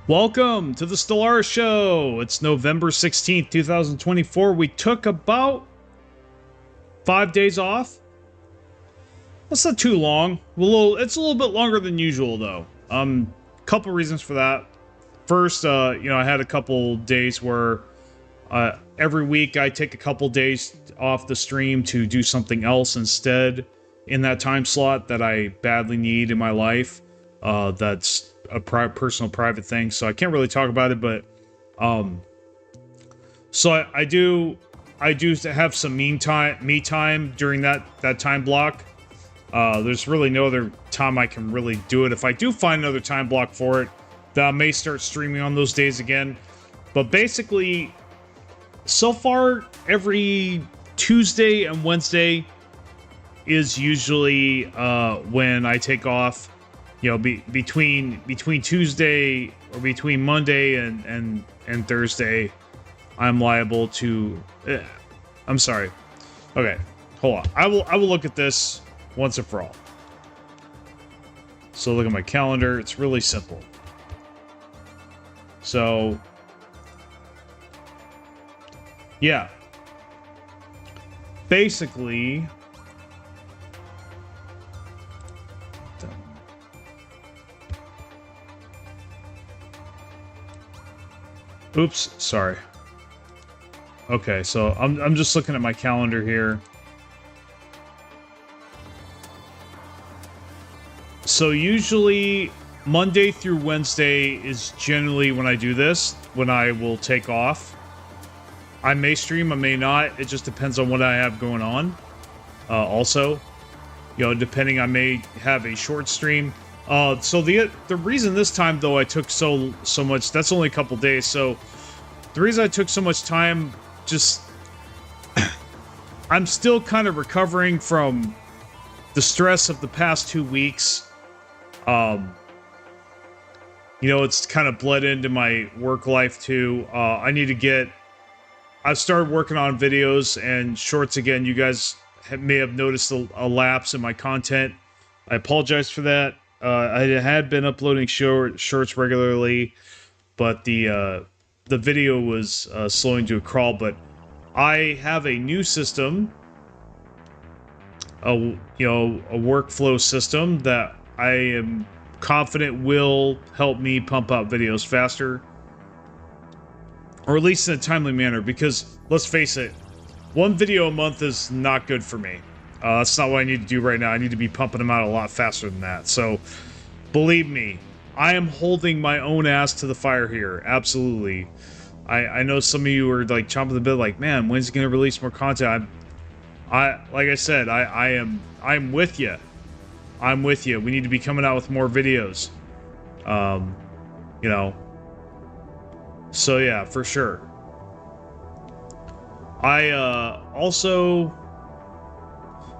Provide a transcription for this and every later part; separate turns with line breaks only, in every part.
Welcome to the Stellaris Show. It's November 16th, 2024. We took about 5 days off. That's not too long. It's a little bit longer than usual, though. Couple reasons for that. First, I had a couple days where every week I take a couple days off the stream to do something else instead in that time slot that I badly need in my life. That's a personal private thing, so I can't really talk about it, but so I do have some me time during that time block. There's really no other time I can really do it. If I do find another time block for it, then I may start streaming on those days again. But basically, so far every Tuesday and Wednesday is usually when I take off. You know, between Tuesday or between Monday and Thursday, I'm liable to. I'm sorry. Okay, hold on. I will look at this once and for all. So look at my calendar. It's really simple. So yeah, basically. Oops, sorry. Okay, so I'm just looking at my calendar here. So usually Monday through Wednesday is generally when I do this, when I will take off. I may stream, I may not. It just depends on what I have going on. Also, depending, I may have a short stream. So the reason this time, though, I took so much, that's only a couple days, so the reason I took so much time, just, I'm still kind of recovering from the stress of the past 2 weeks. It's kind of bled into my work life, too. I've started working on videos and shorts again. You guys may have noticed a lapse in my content. I apologize for that. I had been uploading shorts regularly, but the video was slowing to a crawl. But I have a new system, a workflow system that I am confident will help me pump out videos faster, or at least in a timely manner. Because let's face it, one video a month is not good for me. That's not what I need to do right now. I need to be pumping them out a lot faster than that. So, believe me, I am holding my own ass to the fire here. Absolutely. I know some of you are like chomping the bit, like, man, when's he gonna release more content? Like I said, I'm with you. I'm with you. We need to be coming out with more videos. So yeah, for sure.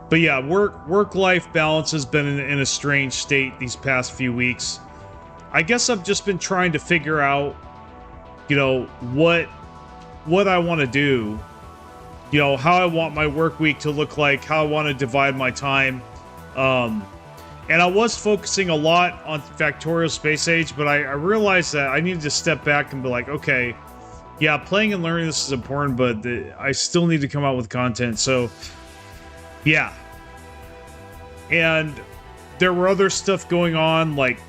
But yeah, work-life balance has been in a strange state these past few weeks. I guess I've just been trying to figure out, what I want to do, how I want my work week to look like, how I want to divide my time. And I was focusing a lot on Factorial Space Age, but I realized that I needed to step back and be like, okay, yeah, playing and learning this is important, but I still need to come out with content. So yeah. And there were other stuff going on, like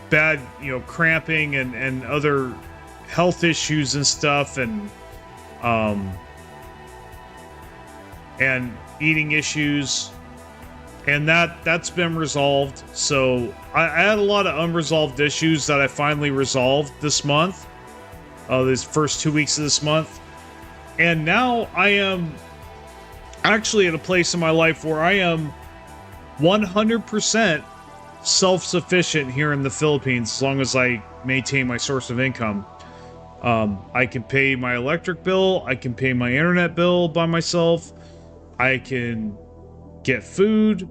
bad, cramping and other health issues and stuff, and eating issues. And that's been resolved. So I had a lot of unresolved issues that I finally resolved this month. These first 2 weeks of this month. And now I am actually at a place in my life where I am 100% self-sufficient here in the Philippines, as long as I maintain my source of income. I can pay my electric bill, I can pay my internet bill by myself, I can get food,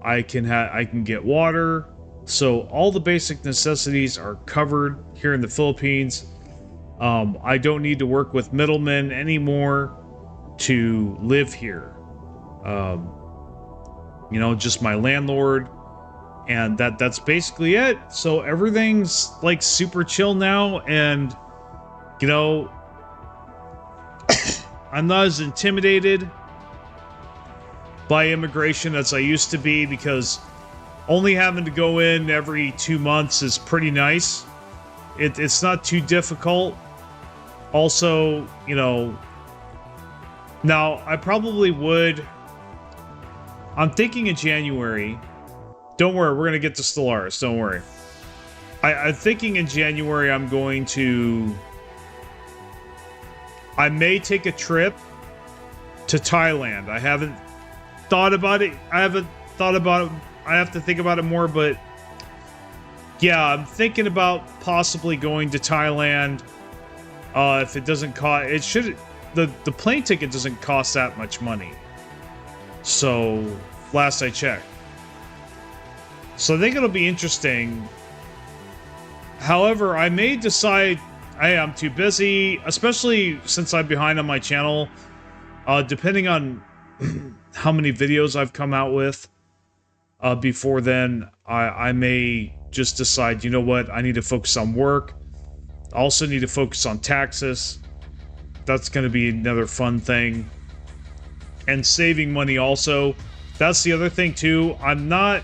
I can get water. So all the basic necessities are covered here in the Philippines. I don't need to work with middlemen anymore to live here. You know, just my landlord, and that's basically it. So everything's like super chill now, and you know, I'm not as intimidated by immigration as I used to be, because only having to go in every 2 months is pretty nice. It's not too difficult. Also, you know, now I probably would. I'm thinking in January. Don't worry, we're gonna get to Stellaris. Don't worry. I'm thinking in January I'm going to. I may take a trip to Thailand. I haven't thought about it. I have to think about it more, but yeah, I'm thinking about possibly going to Thailand. If it doesn't cost, it should. The plane ticket doesn't cost that much money. So last I checked. So I think it'll be interesting. However, I may decide, hey, I'm too busy, especially since I'm behind on my channel. Depending on how many videos I've come out with before then, I may just decide, you know what, I need to focus on work. I also need to focus on taxes. That's going to be another fun thing. And saving money also. That's the other thing too. I'm not...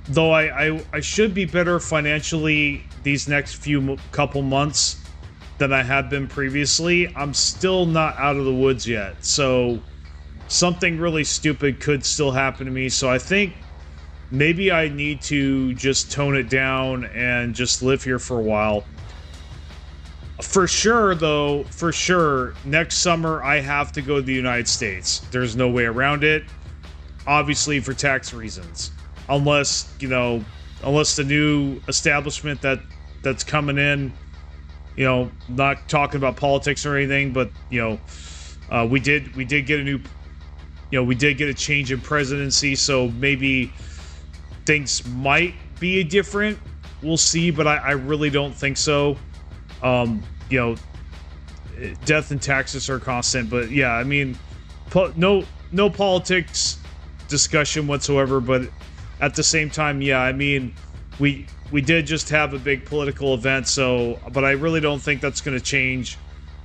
Though I should be better financially these next couple months than I have been previously, I'm still not out of the woods yet. So something really stupid could still happen to me. So I think maybe I need to just tone it down and just live here for a while. For sure, though, for sure, next summer I have to go to the United States. There's no way around it. Obviously for tax reasons. Unless, you know, unless the new establishment that's coming in, you know, not talking about politics or anything, but, you know, we did get a new, you know, we did get a change in presidency, so maybe things might be different. We'll see, but I really don't think so. You know, death and taxes are constant, but yeah, I mean, no politics discussion whatsoever, but at the same time, yeah, I mean, we did just have a big political event, so, but I really don't think that's going to change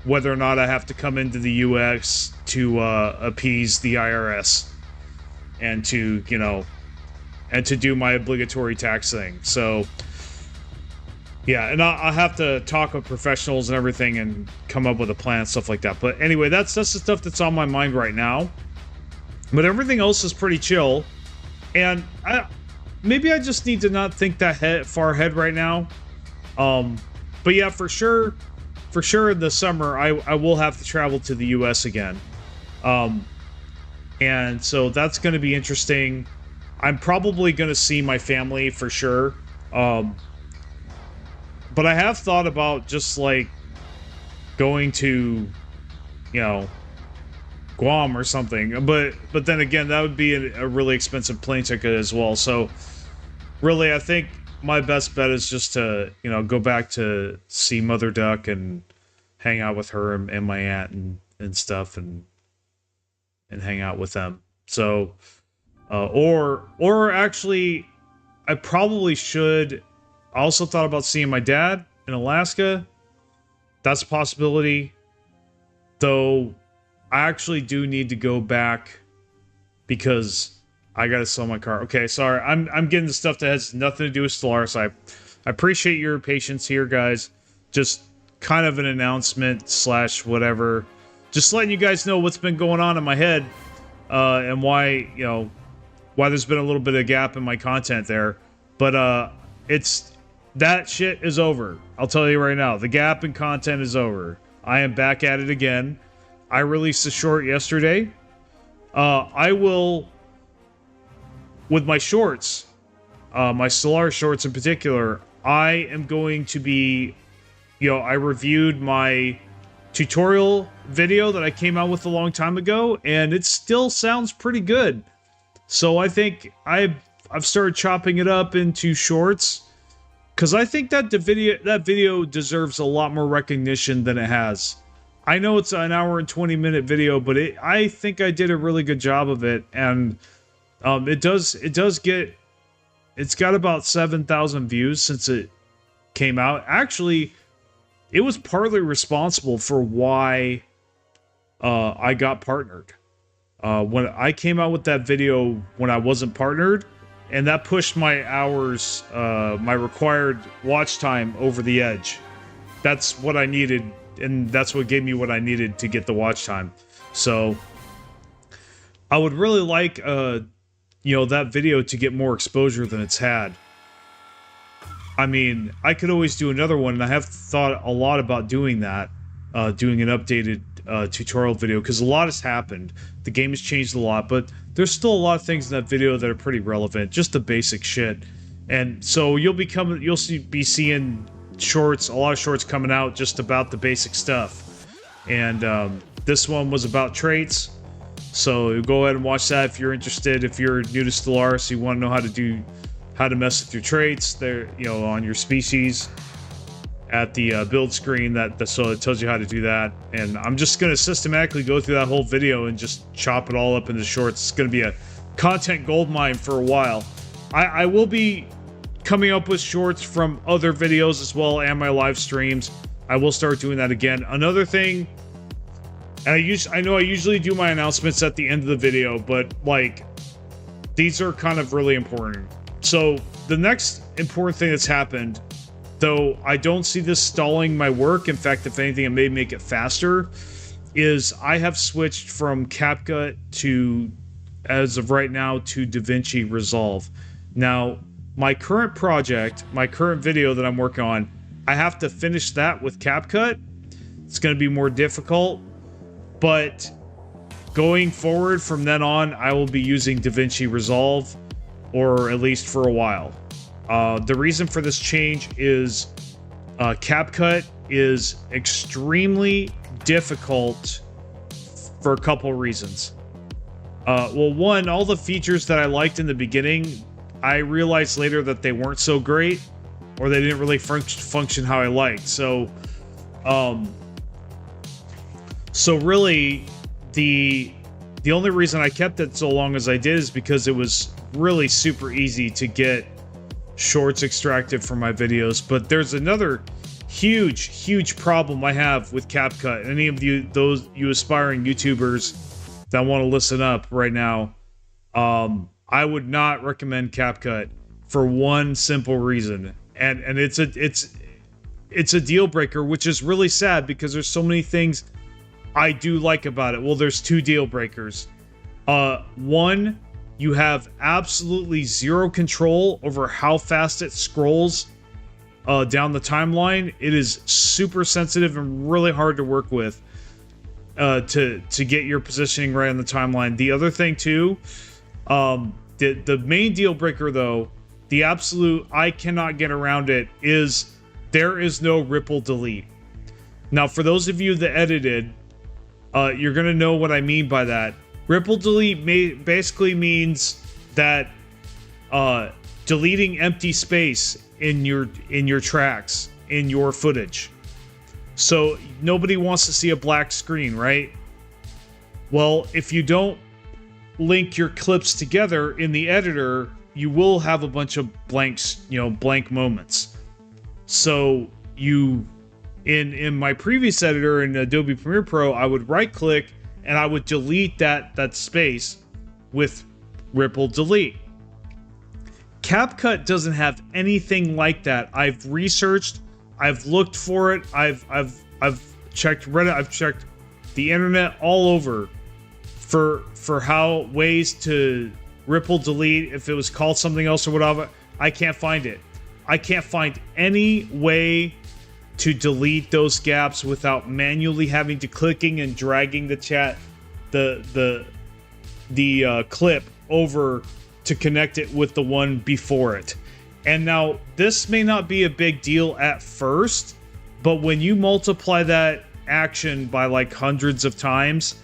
whether or not I have to come into the U.S. to appease the IRS and to, you know, and to do my obligatory tax thing. So, yeah, and I'll have to talk with professionals and everything and come up with a plan and stuff like that. But anyway, that's the stuff that's on my mind right now. But everything else is pretty chill. And maybe I just need to not think that far ahead right now. But yeah, for sure in the summer, I will have to travel to the U.S. again. And so that's going to be interesting. I'm probably going to see my family for sure. But I have thought about just like going to, you know, Guam or something, but then again, that would be a really expensive plane ticket as well. So really, I think my best bet is just to, you know, go back to see Mother Duck and hang out with her and my aunt and stuff and hang out with them. So or actually, I probably should. I also thought about seeing my dad in Alaska. That's a possibility, though. I actually do need to go back because I gotta sell my car. Okay, sorry, I'm getting the stuff that has nothing to do with Stellaris. I appreciate your patience here, guys. Just kind of an announcement / whatever. Just letting you guys know what's been going on in my head, and why, you know, why there's been a little bit of gap in my content there. But it's that shit is over. I'll tell you right now, the gap in content is over. I am back at it again. I released a short yesterday. I will, with my shorts, my Stellaris shorts in particular, I am going to be, you know, I reviewed my tutorial video that I came out with a long time ago, and it still sounds pretty good. So I think I've started chopping it up into shorts, because I think that that video deserves a lot more recognition than it has. I know it's an hour and 20-minute video, but I think I did a really good job of it, and it's got about 7,000 views since it came out. Actually, it was partly responsible for why I got partnered. When I came out with that video when I wasn't partnered, and that pushed my hours, my required watch time over the edge. That's what I needed, and that's what gave me what I needed to get the watch time. So I would really like, that video to get more exposure than it's had. I mean, I could always do another one, and I have thought a lot about doing that, doing an updated tutorial video, because a lot has happened. The game has changed a lot, but there's still a lot of things in that video that are pretty relevant, just the basic shit. And so you'll be seeing shorts, a lot of shorts coming out just about the basic stuff. And this one was about traits, so go ahead and watch that if you're interested. If you're new to Stellaris, you want to know how to mess with your traits there, on your species. At the build screen, so it tells you how to do that. And I'm just going to systematically go through that whole video and just chop it all up into shorts. It's going to be a content goldmine for a while. I will be coming up with shorts from other videos as well, and my live streams. I will start doing that again. Another thing, and I know I usually do my announcements at the end of the video, but like, these are kind of really important. So the next important thing that's happened, though I don't see this stalling my work, in fact, if anything, it may make it faster, is I have switched from CapCut to, as of right now, to DaVinci Resolve. Now, my current project, my current video that I'm working on, I have to finish that with CapCut. It's going to be more difficult, but going forward from then on, I will be using DaVinci Resolve, or at least for a while. The reason for this change is CapCut is extremely difficult for a couple reasons. Well, one, all the features that I liked in the beginning, I realized later that they weren't so great, or they didn't really function how I liked. So really, the only reason I kept it so long as I did is because it was really super easy to get shorts extracted from my videos. But there's another huge problem I have with CapCut. Any of you, those you aspiring YouTubers that want to listen up right now, I would not recommend CapCut for one simple reason, and it's a deal breaker, which is really sad because there's so many things I do like about it. Well, there's two deal breakers. One, you have absolutely zero control over how fast it scrolls down the timeline. It is super sensitive and really hard to work with to get your positioning right on the timeline. The other thing too, the main deal breaker though, the absolute I cannot get around it, is there is no ripple delete. Now, for those of you that edited, you're gonna know what I mean by that. Ripple delete basically means that deleting empty space in your tracks, in your footage. So nobody wants to see a black screen, right? Well, if you don't link your clips together in the editor, you will have a bunch of blanks, blank moments. So in my previous editor in Adobe Premiere Pro, I would right click and I would delete that space with ripple delete. CapCut doesn't have anything like that. I've researched, I've looked for it, I've checked Reddit, I've checked the internet all over for how ways to ripple delete, if it was called something else or whatever. I can't find it. I can't find any way to delete those gaps without manually having to clicking and dragging the clip over to connect it with the one before it. And now this may not be a big deal at first, but when you multiply that action by like hundreds of times,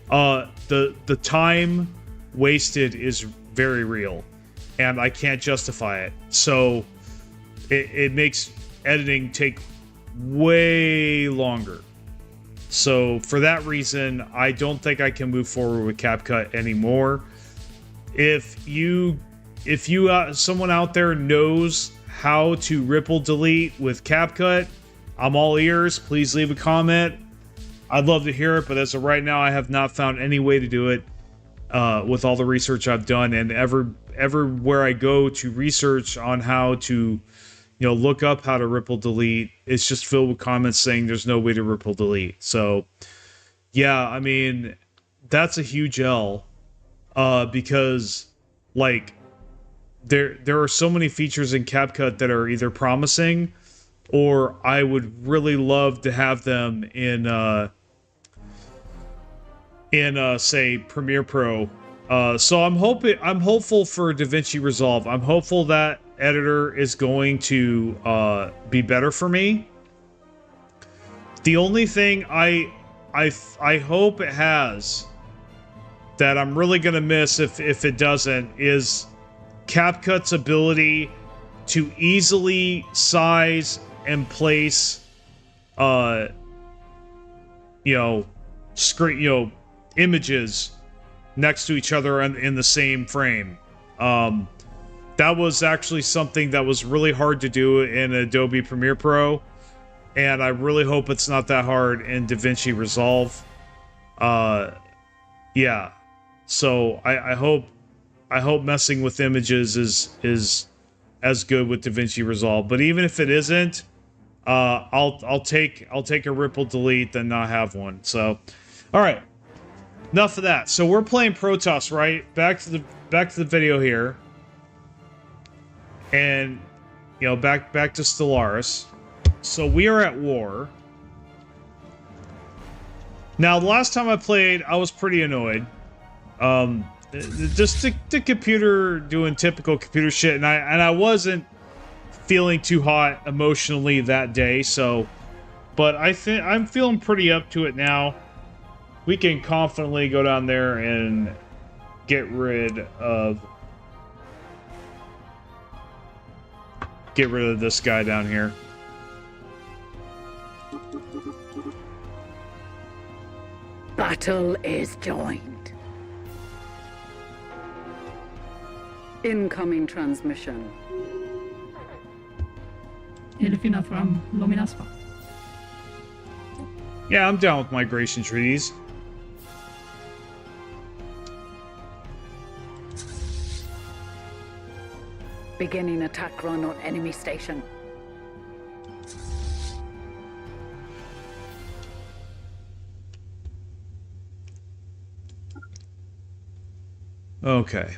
the time wasted is very real, and I can't justify it. So it makes editing take way longer. So for that reason, I don't think I can move forward with CapCut anymore. If someone out there knows how to ripple delete with CapCut, I'm all ears. Please leave a comment. I'd love to hear it, but as of right now, I have not found any way to do it with all the research I've done, and everywhere I go to research on how to, look up how to ripple delete, it's just filled with comments saying there's no way to ripple delete. So, yeah, I mean, that's a huge L, because, like, there are so many features in CapCut that are either promising, or I would really love to have them in say Premiere Pro. So I'm hopeful for DaVinci Resolve. I'm hopeful that editor is going to be better for me. The only thing I hope it has that I'm really gonna miss if it doesn't is CapCut's ability to easily size and place images next to each other in the same frame. That was actually something that was really hard to do in Adobe Premiere Pro, and I really hope it's not that hard in DaVinci Resolve. Yeah, so I hope messing with images is as good with DaVinci Resolve. But even if it isn't, I'll take a ripple delete than not have one. So, all right. Enough of that. So we're playing Protoss, right? Back to the video here. And back to Stellaris. So we are at war. Now, the last time I played, I was pretty annoyed. Just the computer doing typical computer shit, and I wasn't feeling too hot emotionally that day, so but I'm feeling pretty up to it now. We can confidently go down there and get rid of this guy down here.
Battle is joined. Incoming transmission.
Elfina from Lominaspa.
Yeah, I'm down with migration treaties.
Beginning attack run on enemy station.
Okay.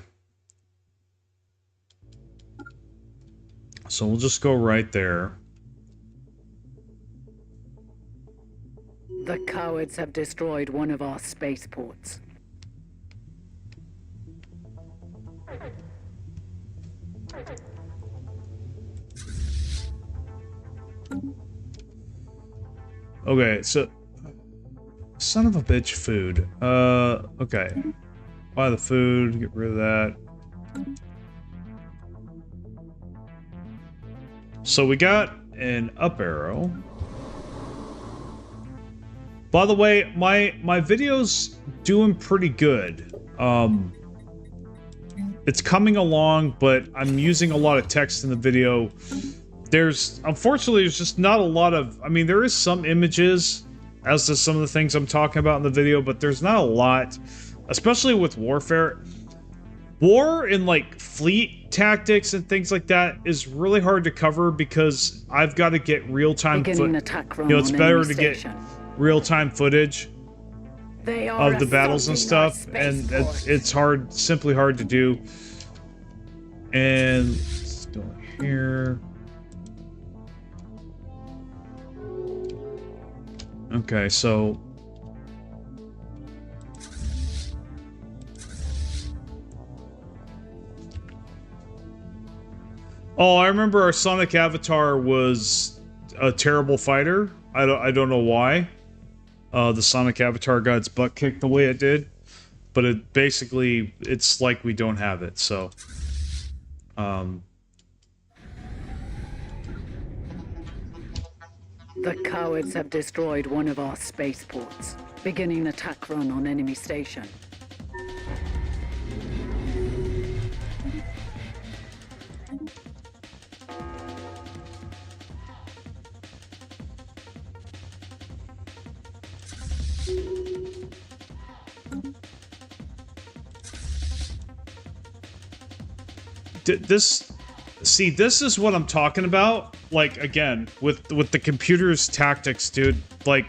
So we'll just go right there.
The cowards have destroyed one of our spaceports.
Okay, so son of a bitch food. Okay. Buy the food, get rid of that. So we got an up arrow. By the way, my video's doing pretty good. It's coming along, but I'm using a lot of text in the video. Unfortunately, there's just not a lot of, I mean, there is some images as to some of the things I'm talking about in the video, but there's not a lot, especially with warfare. War in, like, fleet tactics and things like that is really hard to cover because I've got to get real-time footage. It's better to get real-time footage of the battles and stuff, and it's simply hard to do. And let's go here. Okay, so oh, I remember our Sonic Avatar was a terrible fighter. I don't know why. The Sonic Avatar got its butt kicked the way it did, but it's like we don't have it. So,
The cowards have destroyed one of our spaceports, beginning attack run on enemy station.
This is what I'm talking about. Like, again, with the computer's tactics, dude. Like,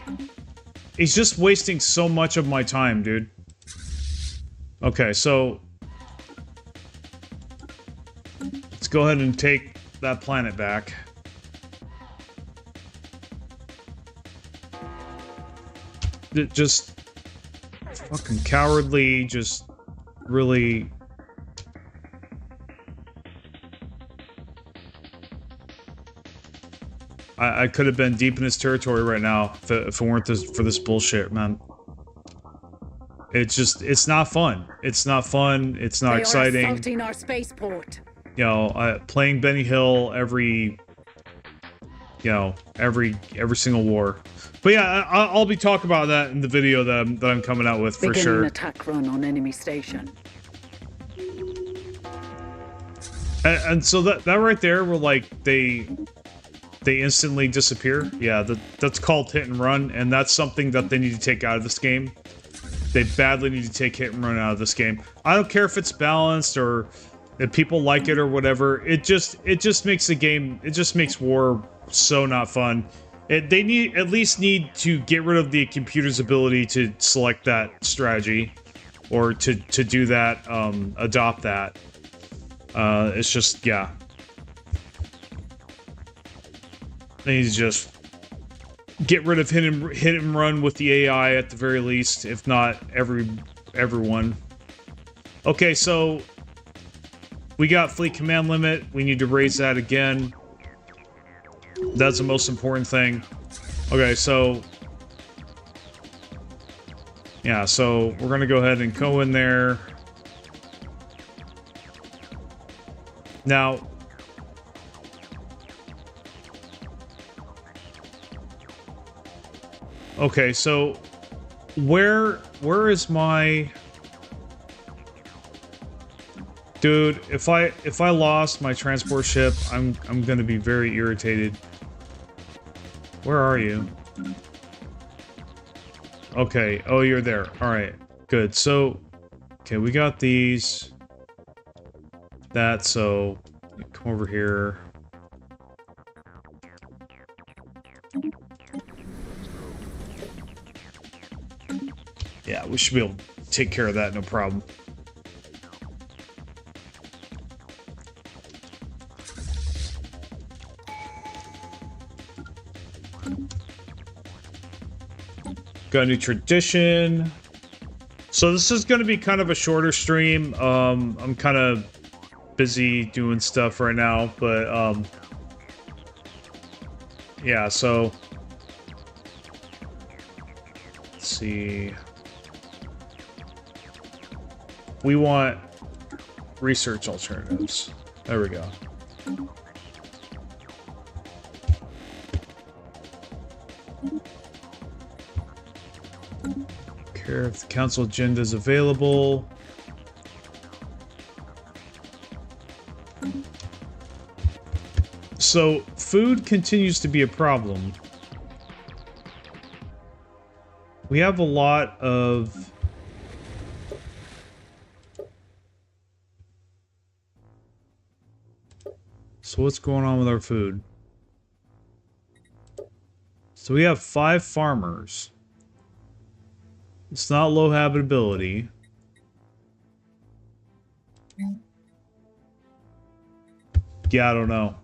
he's just wasting so much of my time, dude. Okay, so let's go ahead and take that planet back. Just fucking cowardly, just really... I could have been deep in his territory right now if it weren't for this bullshit, man. It's not fun. It's not fun. It's not exciting.
They are assaulting our spaceport.
You know, playing Benny Hill every single war. But yeah, I'll be talking about that in the video that I'm coming out with for sure.
Beginning attack run on enemy station.
And so that right there, were like they instantly disappear. Yeah, that's called hit and run, and that's something that they need to take out of this game. They badly need to take hit and run out of this game. I don't care if it's balanced or if people like it or whatever. It just makes the game. It just makes war so not fun. They at least need to get rid of the computer's ability to select that strategy, or to do that, adopt that. It's just, yeah. They need to just get rid of hit and run with the AI at the very least, if not everyone. Okay, so we got fleet command limit. We need to raise that again. That's the most important thing. Okay, so yeah, so we're gonna go ahead and go in there now. Okay, so where is my dude? If I lost my transport ship, I'm gonna be very irritated. Where are you? Okay, oh, you're there. All right, good. So, okay, we got these. That, so come over here. Yeah, we should be able to take care of that, no problem. Got a new tradition. So this is going to be kind of a shorter stream. I'm kind of busy doing stuff right now, but yeah, so let's see. We want research alternatives. There we go. Care if the council agenda is available. So, food continues to be a problem. We have a lot of... So what's going on with our food? So we have 5 farmers. It's not low habitability. Yeah, I don't know.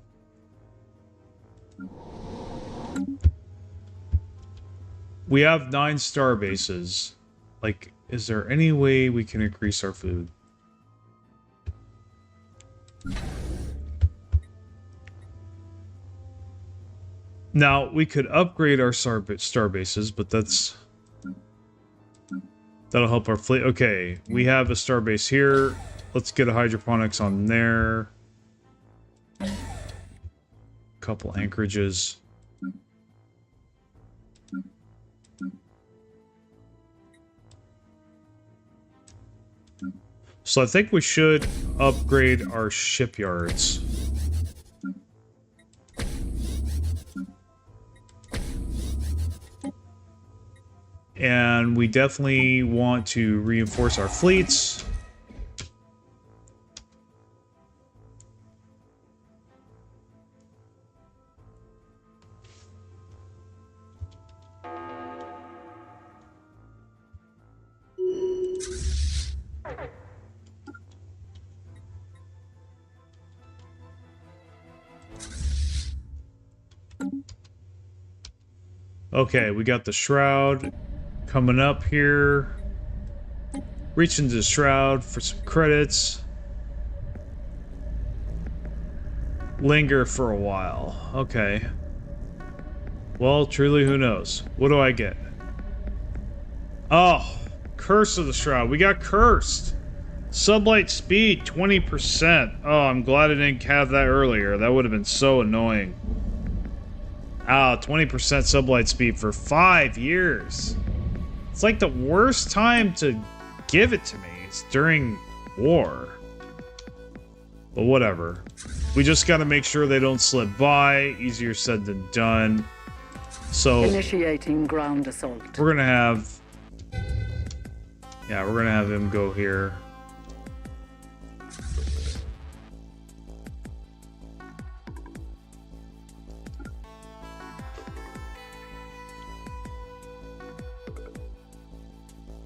We have 9 star bases. Like, is there any way we can increase our food? Now, we could upgrade our star bases, but that'll help our fleet. Okay, we have a star base here. Let's get a hydroponics on there. Couple anchorages. So I think we should upgrade our shipyards. And we definitely want to reinforce our fleets. Okay, we got the Shroud coming up here. Reach into the Shroud for some credits. Linger for a while. Okay. Well, truly, who knows? What do I get? Oh, Curse of the Shroud. We got cursed. Sublight speed, 20%. Oh, I'm glad I didn't have that earlier. That would have been so annoying. Ah, 20% sublight speed for 5 years. It's like the worst time to give it to me. It's during war. But whatever. We just gotta make sure they don't slip by. Easier said than done. So
Initiating ground assault.
we're gonna have... Yeah, we're gonna have him go here.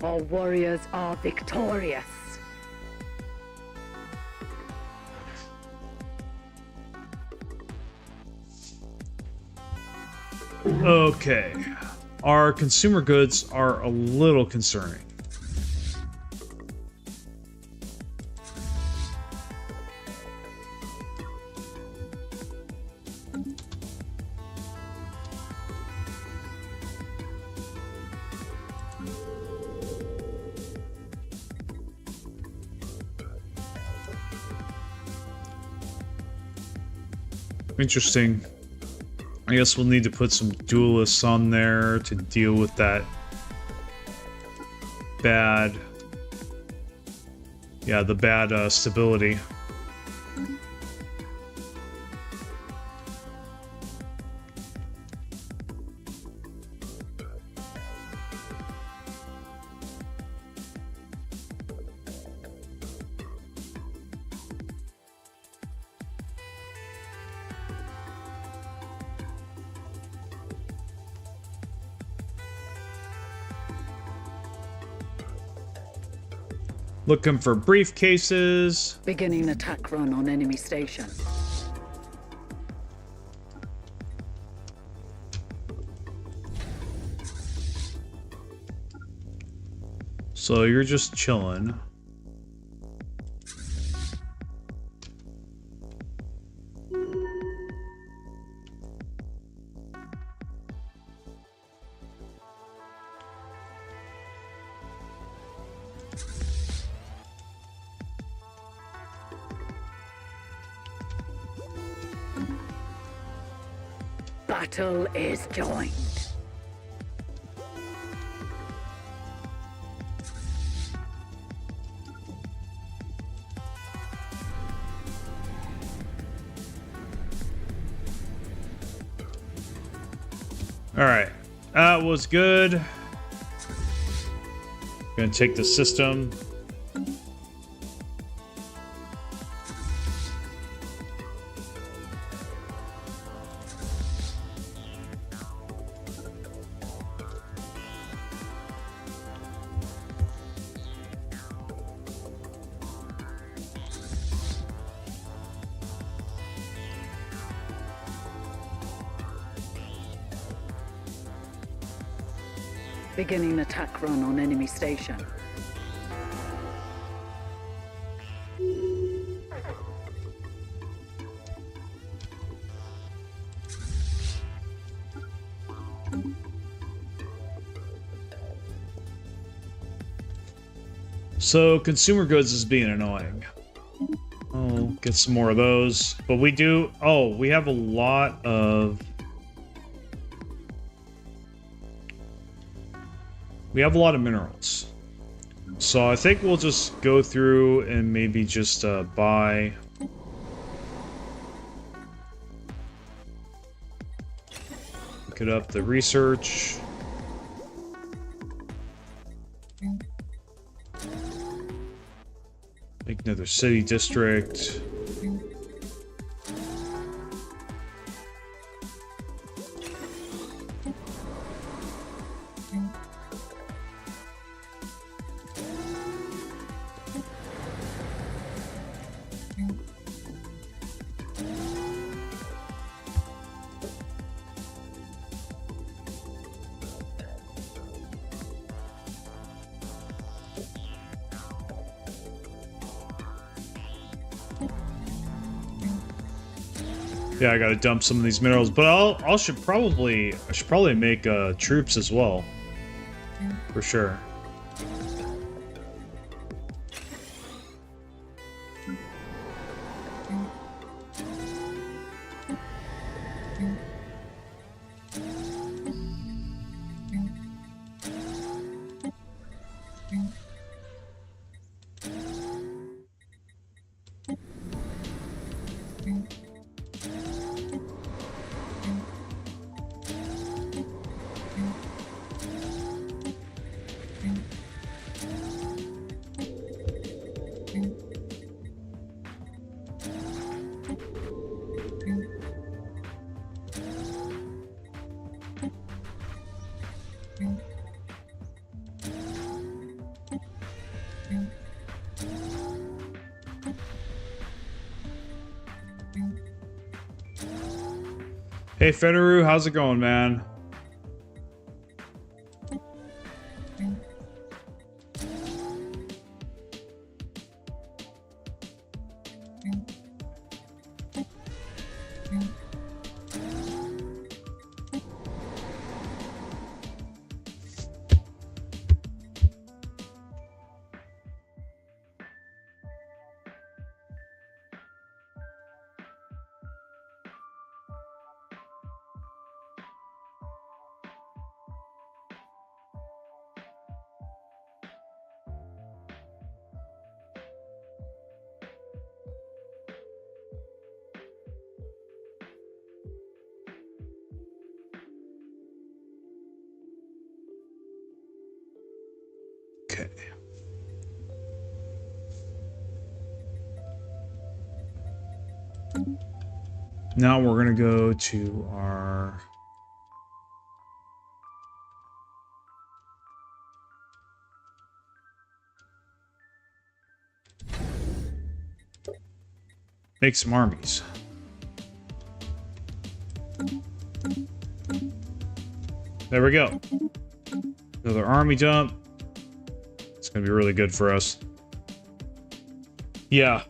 Our warriors are victorious.
Okay. Our consumer goods are a little concerning. Interesting. I guess we'll need to put some duelists on there to deal with that bad... Yeah, the bad stability. Looking for briefcases.
Beginning attack run on enemy station.
So you're just chilling.
Battle is joined.
Alright. That was good. Gonna take the system.
Beginning attack run on enemy station.
So, consumer goods is being annoying. Oh, get some more of those. But we do... Oh, we have a lot of... We have a lot of minerals. So I think we'll just go through and maybe just buy. Look it up, the research. Make another city district. Yeah, I gotta dump some of these minerals, but I should probably make troops as well, for sure. Hey Fenneru, how's it going, man? Okay. Now we're gonna go to our make some armies. There we go. Another army dump. It's gonna be really good for us. Yeah.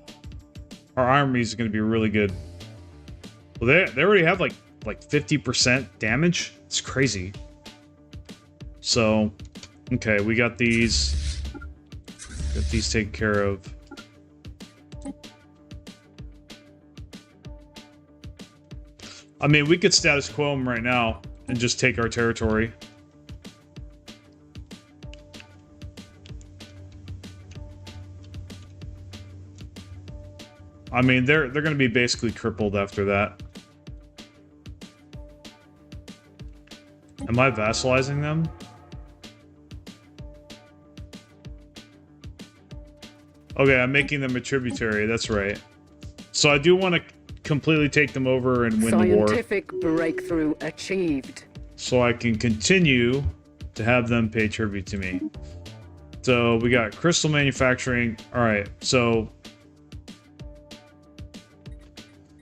Our army is gonna be really good. Well, they already have like 50% damage. It's crazy. So, okay, we got these. Got these taken care of. I mean, we could status quo them right now and just take our territory. I mean, they're going to be basically crippled after that. Am I vassalizing them? Okay, I'm making them a tributary. That's right. So I do want to completely take them over and win the war.
Scientific breakthrough achieved.
So I can continue to have them pay tribute to me. So we got crystal manufacturing. All right, so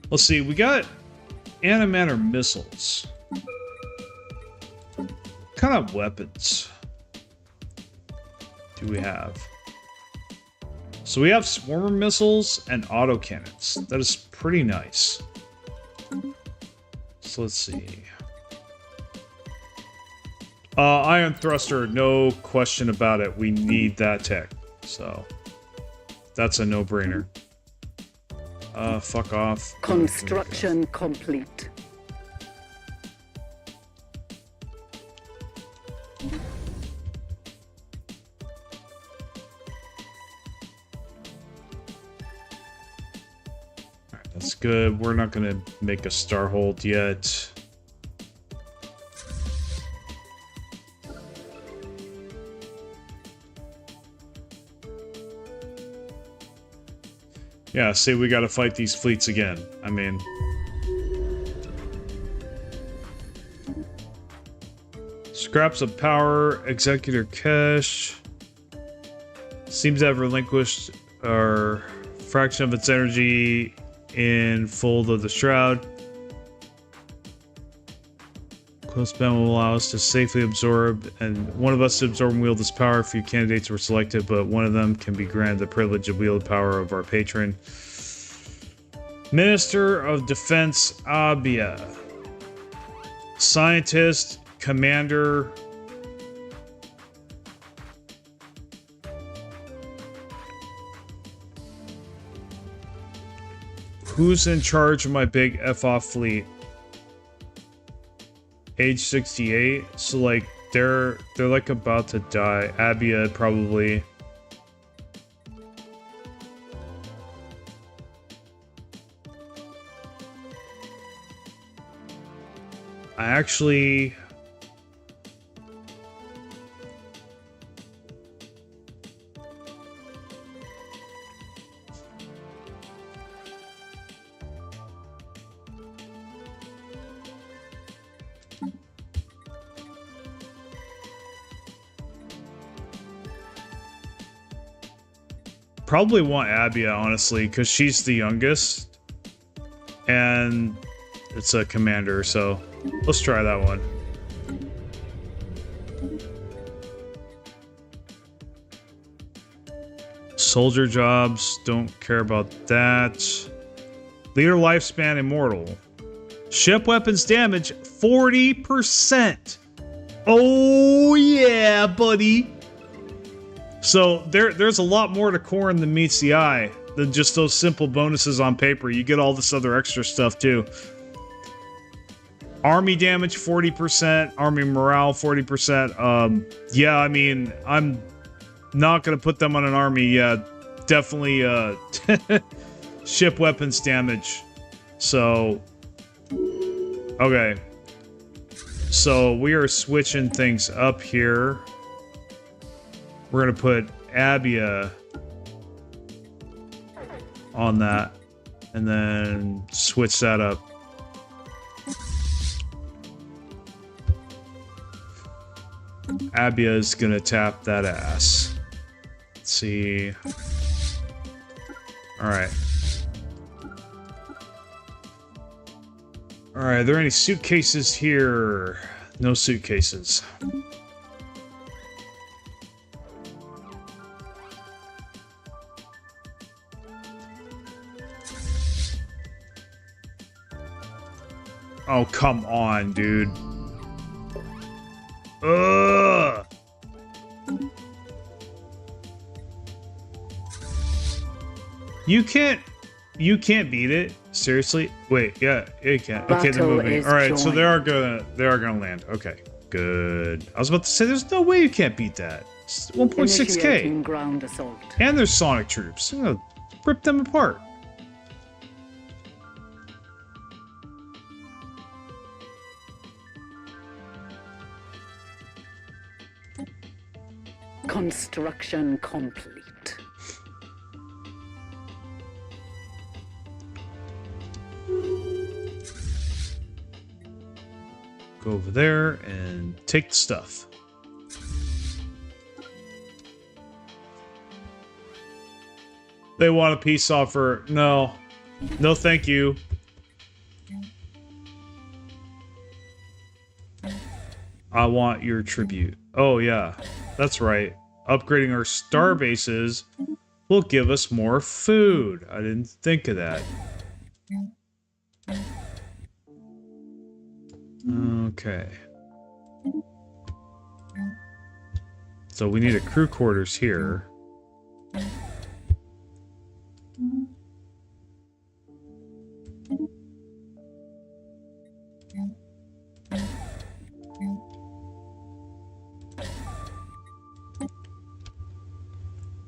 let's see. We got antimatter missiles. What kind of weapons do we have? So we have swarmer missiles and autocannons. That is pretty nice. So let's see. Ion thruster, no question about it. We need that tech. So that's a no-brainer. Fuck off.
Construction complete.
That's good. We're not gonna make a starhold yet. Yeah, see, we gotta fight these fleets again. I mean... Scraps of power, Executor Kesh. Seems to have relinquished a fraction of its energy in Fold of the Shroud. Close band will allow us to safely absorb, and one of us to absorb and wield this power. A few candidates were selected, but one of them can be granted the privilege of wield the power of our patron. Minister of Defense Abia. Scientist, Commander. Who's in charge of my big F-off fleet? Age 68, so like they're like about to die. Abia probably. I actually probably want Abia, honestly, because she's the youngest. And it's a commander, so let's try that one. Soldier jobs, don't care about that. Leader lifespan immortal. Ship weapons damage 40%. Oh yeah, buddy. So there's a lot more to Corrin than meets the eye than just those simple bonuses on paper. You get all this other extra stuff too. Army damage 40%, army morale 40%. Yeah, I mean, I'm not gonna put them on an army. Yeah, definitely ship weapons damage. So okay. So we are switching things up here. We're gonna put Abia on that, and then switch that up. Abia is gonna tap that ass. Let's see. Alright. Alright, are there any suitcases here? No suitcases. Oh, come on, dude. Ugh! You can't beat it. Seriously? Wait, yeah, you can. Okay, they're moving. All right, so they are gonna land. Okay, good. I was about to say, there's no way you can't beat that. It's 1.6K.
Ground assault.
And there's sonic troops. I'm gonna rip them apart.
Construction complete.
Go over there and take the stuff. They want a peace offer. No. No, thank you. I want your tribute. Oh, yeah. That's right. Upgrading our star bases will give us more food. I didn't think of that. Okay. So we need a crew quarters here.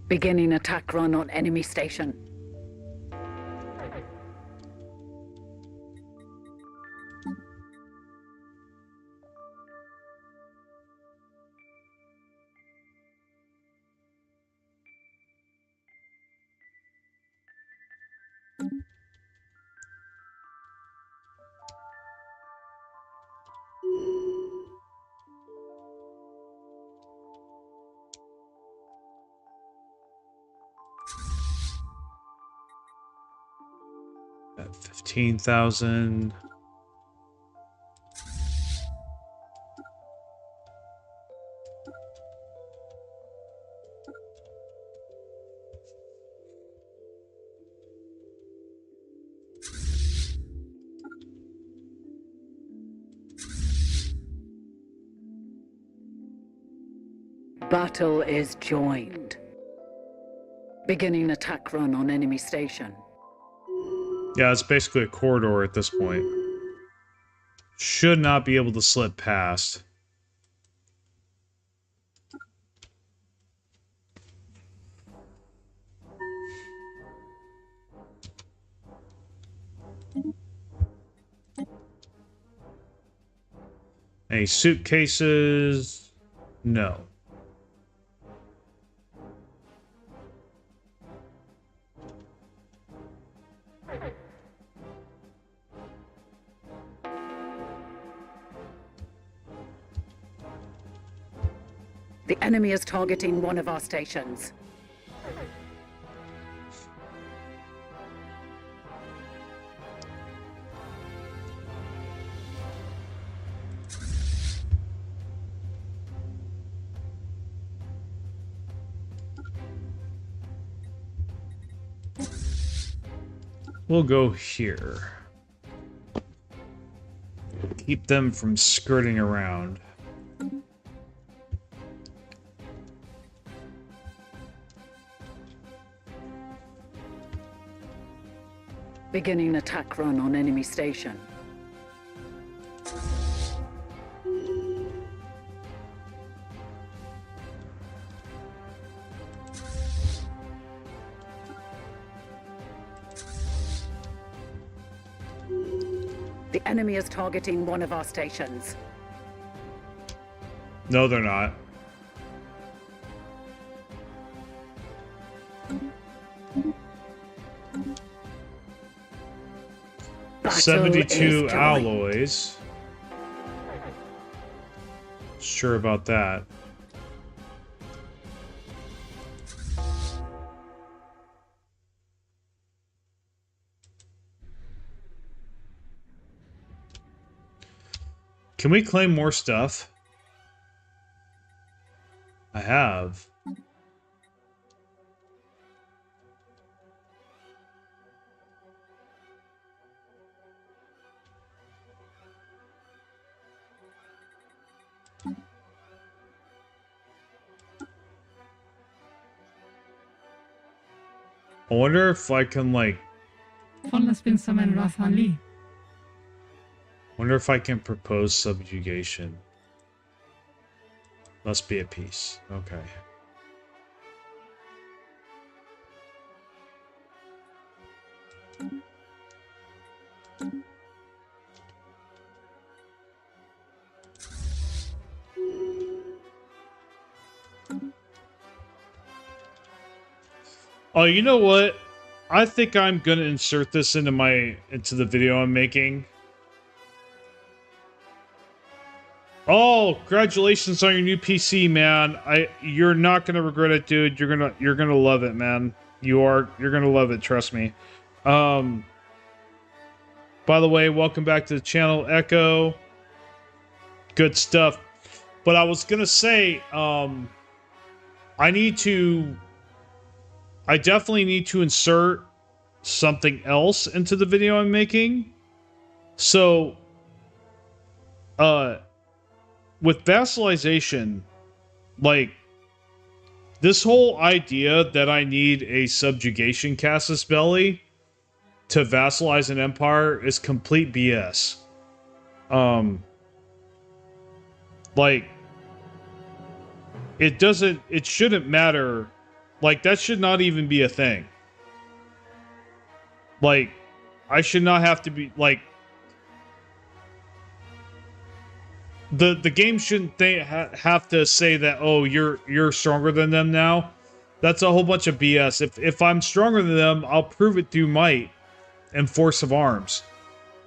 Beginning attack run on enemy station.
15,000.
Battle is joined. Beginning attack run on enemy station.
Yeah, it's basically a corridor at this point. Should not be able to slip past. Any suitcases? No.
The enemy is targeting one of our stations.
We'll go here. Keep them from skirting around.
Beginning attack run on enemy station. The enemy is targeting one of our stations.
No, they're not.
Battle
72
is
alloys. Sure about that. Can we claim more stuff? I have. I wonder if I can, like...
Fondlespinsamen Rathan Lee.
Wonder if I can propose subjugation. Must be a peace. Okay. Oh, you know what? I think I'm gonna insert this into the video I'm making. Oh, congratulations on your new PC, man. You're not gonna regret it, dude. You're gonna love it, man. You're gonna love it, trust me. By the way, welcome back to the channel, Echo. Good stuff. But I was gonna say, I definitely need to insert something else into the video I'm making. So, with vassalization, like, this whole idea that I need a subjugation casus belli to vassalize an empire is complete BS. Like, it shouldn't matter. Like, that should not even be a thing. Like, I should not have to be, like... The game shouldn't have to say that, oh, you're stronger than them now. That's a whole bunch of BS. If I'm stronger than them, I'll prove it through might and force of arms.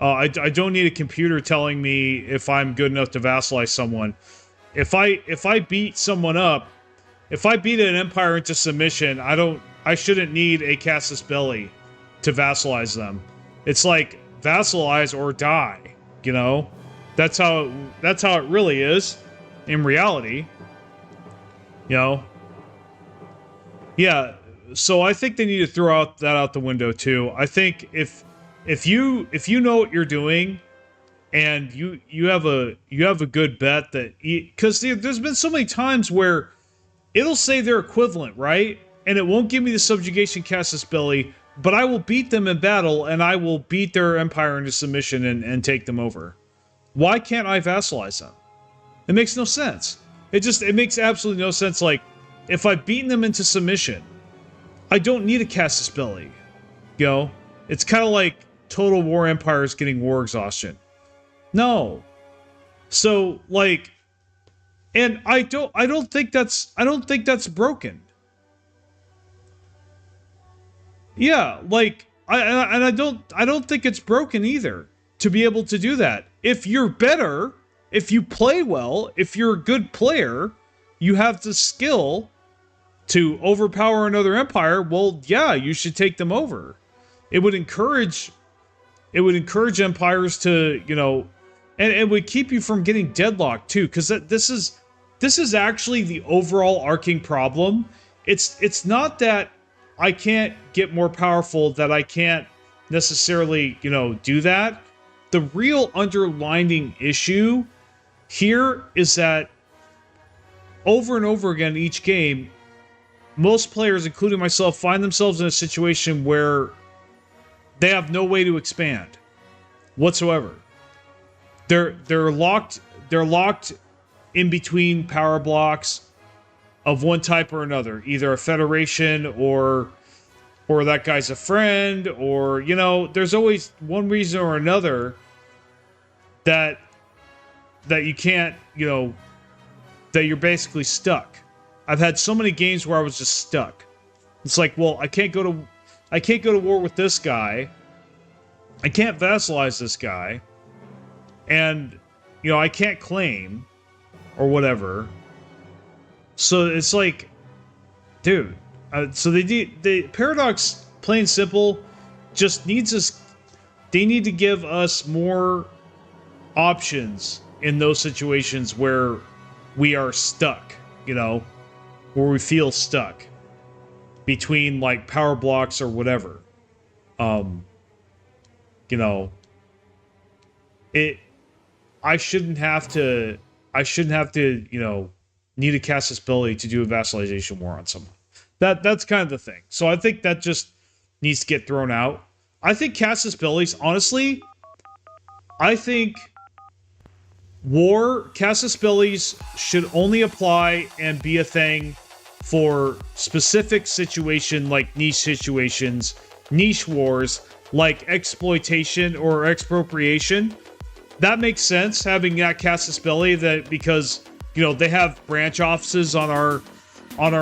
I don't need a computer telling me if I'm good enough to vassalize someone. If I beat someone up, if I beat an empire into submission, I shouldn't need a casus belli to vassalize them. It's like vassalize or die, you know? That's how it really is in reality. You know? Yeah, so I think they need to throw that out the window too. I think if you know what you're doing and you have a good bet that, because there's been so many times where it'll say their equivalent, right? And it won't give me the subjugation casus belli, but I will beat them in battle and I will beat their empire into submission and take them over. Why can't I vassalize them? It makes no sense. It makes absolutely no sense. Like, if I've beaten them into submission, I don't need a casus belli. You know? It's kind of like Total War empires getting war exhaustion. No. So, like, and I don't think that's broken. Yeah, like, I don't think it's broken either to be able to do that. If you're better, if you play well, if you're a good player, you have the skill to overpower another empire, well, yeah, you should take them over. It would encourage empires to, you know, and it would keep you from getting deadlocked too, because this is actually the overall arcing problem. It's not that I can't get more powerful, that I can't necessarily, you know, do that. The real underlying issue here is that over and over again each game, most players, including myself, find themselves in a situation where they have no way to expand whatsoever. They're locked in between power blocks of one type or another, either a federation or that guy's a friend, or, you know, there's always one reason or another that you can't, you know, that you're basically stuck. I've had so many games where I was just stuck. It's like, well, I can't go to war with this guy. I can't vassalize this guy. And, you know, I can't claim or whatever. So it's like, dude, so the Paradox, plain and simple, just needs us, they need to give us more options in those situations where we are stuck, you know, where we feel stuck between like power blocks or whatever. You know, I shouldn't have to, you know, need a casus belli to do a vassalization war on someone. That's kind of the thing. So I think that just needs to get thrown out. I think casus bellis, honestly, I think casus bellis should only apply and be a thing for specific situation, like niche situations, niche wars, like exploitation or expropriation. That makes sense, having that casus belli, that because, you know, they have branch offices on our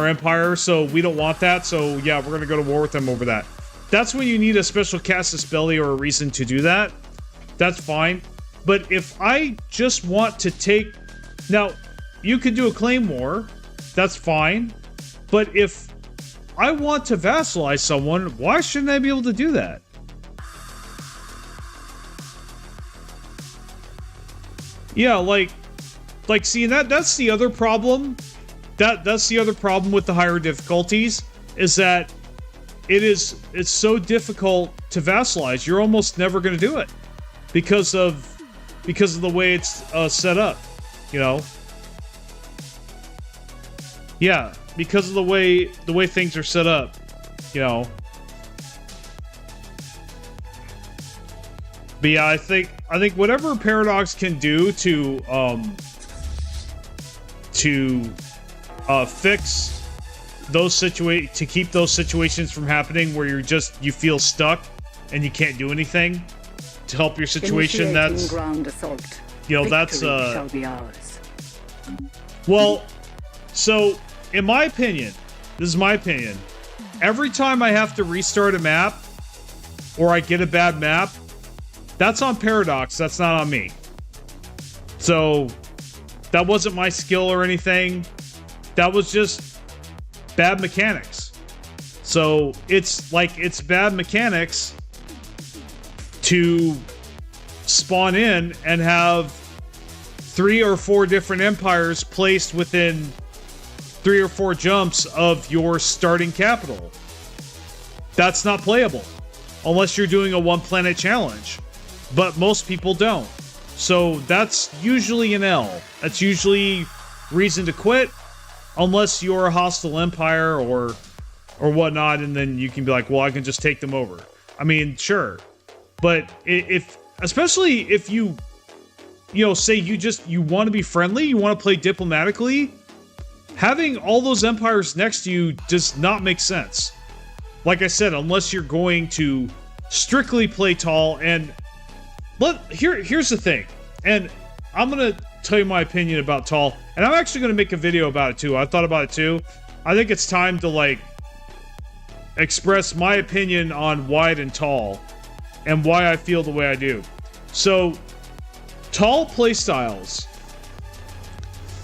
empire, so we don't want that. So yeah, we're gonna go to war with them over that. That's when you need a special casus belli or a reason to do that. That's fine. But if I just want to take, now you could do a claim war, that's fine. But if I want to vassalize someone, why shouldn't I be able to do that? Yeah, like see, that's the other problem. That's the other problem with the higher difficulties, is that it's so difficult to vassalize. You're almost never going to do it because of the way it's set up, you know. Yeah, because of the way things are set up, you know. But yeah, I think whatever Paradox can do to fix those to keep those situations from happening where you feel stuck and you can't do anything to help your situation, that's
ground assault.
You know, that's
shall be ours.
Well, so in my opinion, this is my opinion, every time I have to restart a map or I get a bad map, that's on Paradox, that's not on me. So that wasn't my skill or anything. That was just bad mechanics. So it's like, it's bad mechanics to spawn in and have 3 or 4 different empires placed within 3 or 4 jumps of your starting capital. That's not playable unless you're doing a 1 planet challenge, but most people don't. So that's usually an L. That's usually reason to quit, unless you're a hostile empire or whatnot, and then you can be like, well, I can just take them over. I mean, sure, but especially if you say you want to be friendly, you want to play diplomatically, having all those empires next to you does not make sense. Like I said, unless you're going to strictly play tall. And here's the thing, and I'm gonna tell you my opinion about tall, and I'm actually gonna make a video about it too. I thought about it too. I think it's time to like express my opinion on wide and tall and why I feel the way I do. So tall playstyles,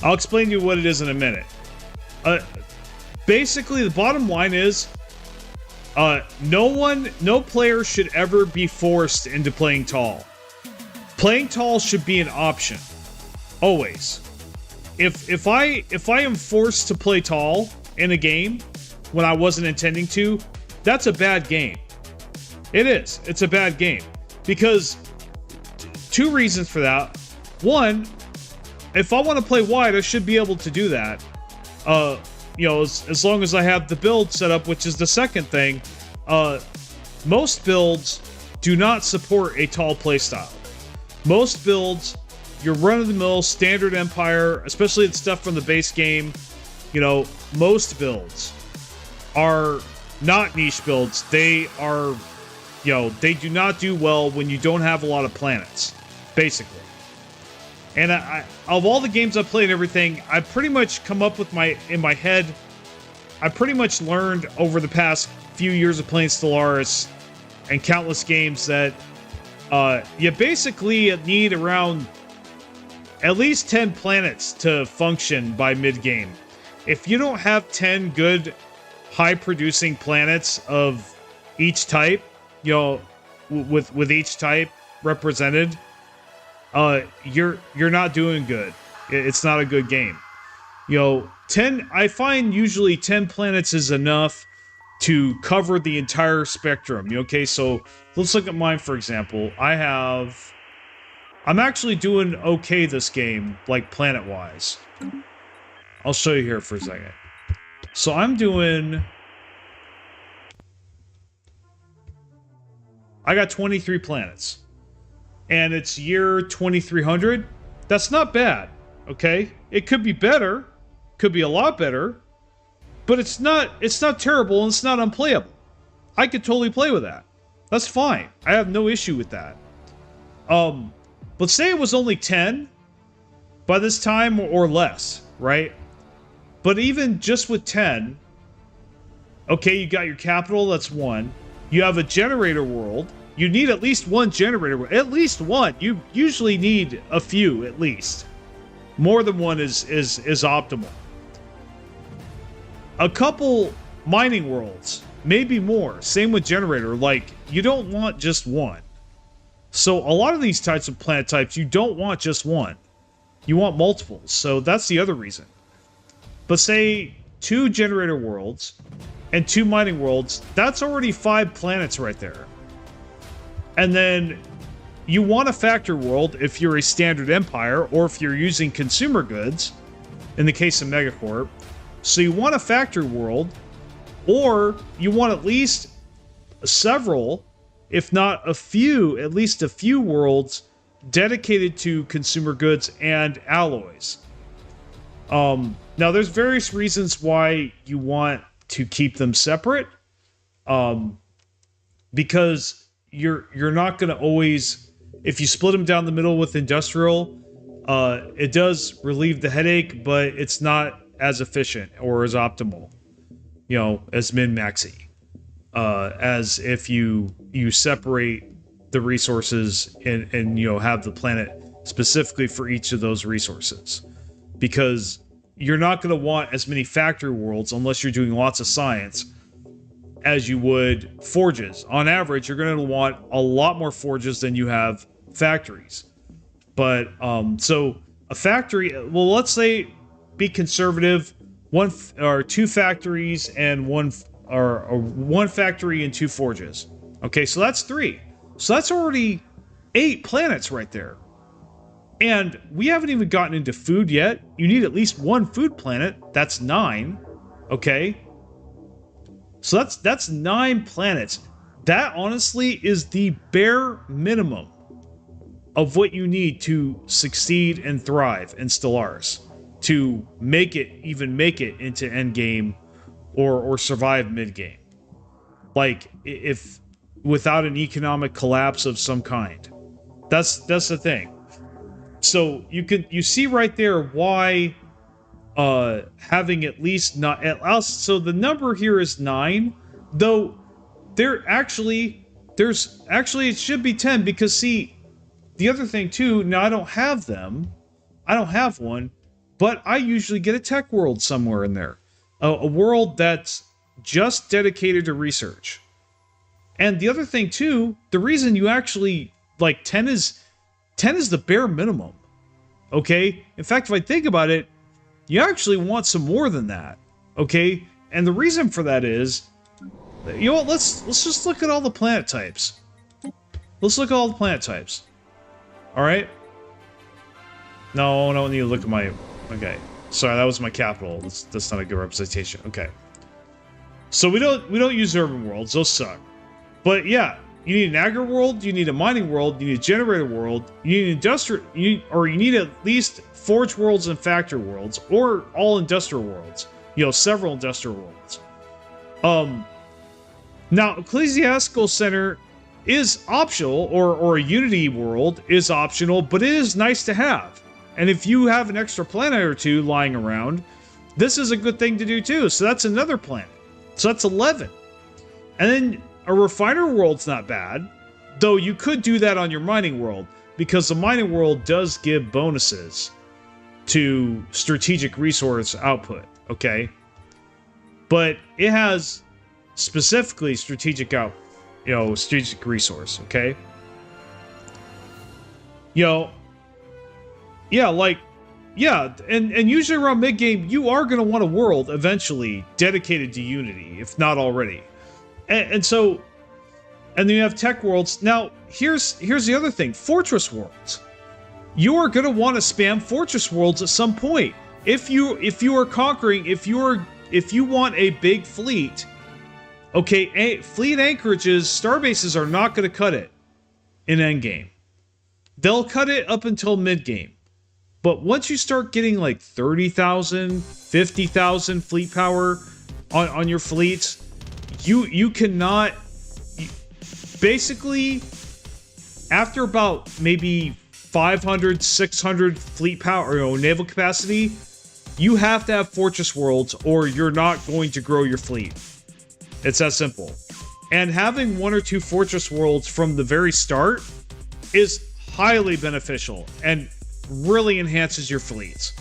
I'll explain to you what it is in a minute. Basically, the bottom line is no player should ever be forced into playing tall. Playing tall should be an option. Always. If I am forced to play tall in a game when I wasn't intending to, that's a bad game. It is. It's a bad game. Because 2 reasons for that. One, if I want to play wide, I should be able to do that. As long as I have the build set up, which is the second thing. Most builds do not support a tall playstyle. Most builds, your run-of-the-mill standard empire, especially the stuff from the base game, most builds are not niche builds. They are, they do not do well when you don't have a lot of planets, basically. And I of all the games I've played and everything, I pretty much come up with in my head, I pretty much learned over the past few years of playing Stellaris and countless games that you basically need around at least 10 planets to function by mid-game. If you don't have 10 good, high-producing planets of each type, with each type represented, you're not doing good. It's not a good game. 10. I find usually 10 planets is enough to cover the entire spectrum. Okay, so let's look at mine, for example. I'm actually doing okay this game, like planet-wise. I'll show you here for a second. So I got 23 planets. And it's year 2300. That's not bad, okay? It could be better. Could be a lot better. But it's not terrible, and it's not unplayable. I could totally play with that. That's fine. I have no issue with that. But say it was only 10 by this time or less, right? But even just with 10, okay, you got your capital, that's 1. You have a generator world. You need at least 1 generator world. At least 1. You usually need a few, at least. More than 1 is optimal. A couple mining worlds, maybe more. Same with generator. Like, you don't want just 1. So a lot of these types of planet types, you don't want just 1. You want multiples. So that's the other reason. But say 2 generator worlds and 2 mining worlds, that's already 5 planets right there. And then you want a factor world if you're a standard empire, or if you're using consumer goods, in the case of Megacorp. So you want a factor world, or you want at least several, if not a few, at least a few worlds dedicated to consumer goods and alloys. Now, there's various reasons why you want to keep them separate, because you're not going to always, if you split them down the middle with industrial, it does relieve the headache, but it's not as efficient or as optimal, as min-maxy, as if you separate the resources and have the planet specifically for each of those resources, because you're not going to want as many factory worlds unless you're doing lots of science, as you would forges. On average, you're going to want a lot more forges than you have factories. But so a factory, well, let's say be conservative, one or two factories and one factory and two forges. Okay, so that's 3. So that's already 8 planets right there. And we haven't even gotten into food yet. You need at least 1 food planet. That's 9. Okay. So that's 9 planets. That honestly is the bare minimum of what you need to succeed and thrive in Stellaris, to make it into endgame or survive mid-game. Like, if without an economic collapse of some kind. That's the thing. So you see right there why having at least not, so the number here is 9, though there's actually it should be 10, because see, the other thing too, now I don't have one, but I usually get a tech world somewhere in there, a world that's just dedicated to research. And the other thing too, the reason you actually like 10 is the bare minimum. Okay? In fact, if I think about it, you actually want some more than that. Okay? And the reason for that is, you know what, let's just look at all the planet types. Let's look at all the planet types. Alright? No, I don't need to look at my... Okay. Sorry, that was my capital. That's not a good representation. Okay. So we don't use urban worlds. Those suck. But yeah, you need an agri world, you need a mining world, you need a generator world, you need industrial, you need at least forge worlds and factory worlds, or all industrial worlds. You know, several industrial worlds. Now, Ecclesiastical Center is optional, or a Unity world is optional, but it is nice to have. And if you have an extra planet or 2 lying around, this is a good thing to do too. So that's another planet. So that's 11. And then a refiner world's not bad, though you could do that on your mining world, because the mining world does give bonuses to strategic resource output, okay? But it has specifically strategic resource, okay? And usually around mid-game, you are going to want a world eventually dedicated to Unity, if not already. And then you have tech worlds. Now, here's the other thing. Fortress worlds. You are going to want to spam fortress worlds at some point. If you want a big fleet, okay, fleet anchorages, starbases are not going to cut it in endgame. They'll cut it up until mid-game. But once you start getting like 30,000, 50,000 fleet power on your fleets, you cannot, basically, after about maybe 500, 600 fleet power, or naval capacity, you have to have fortress worlds or you're not going to grow your fleet. It's that simple. And having 1 or 2 fortress worlds from the very start is highly beneficial and really enhances your fleets,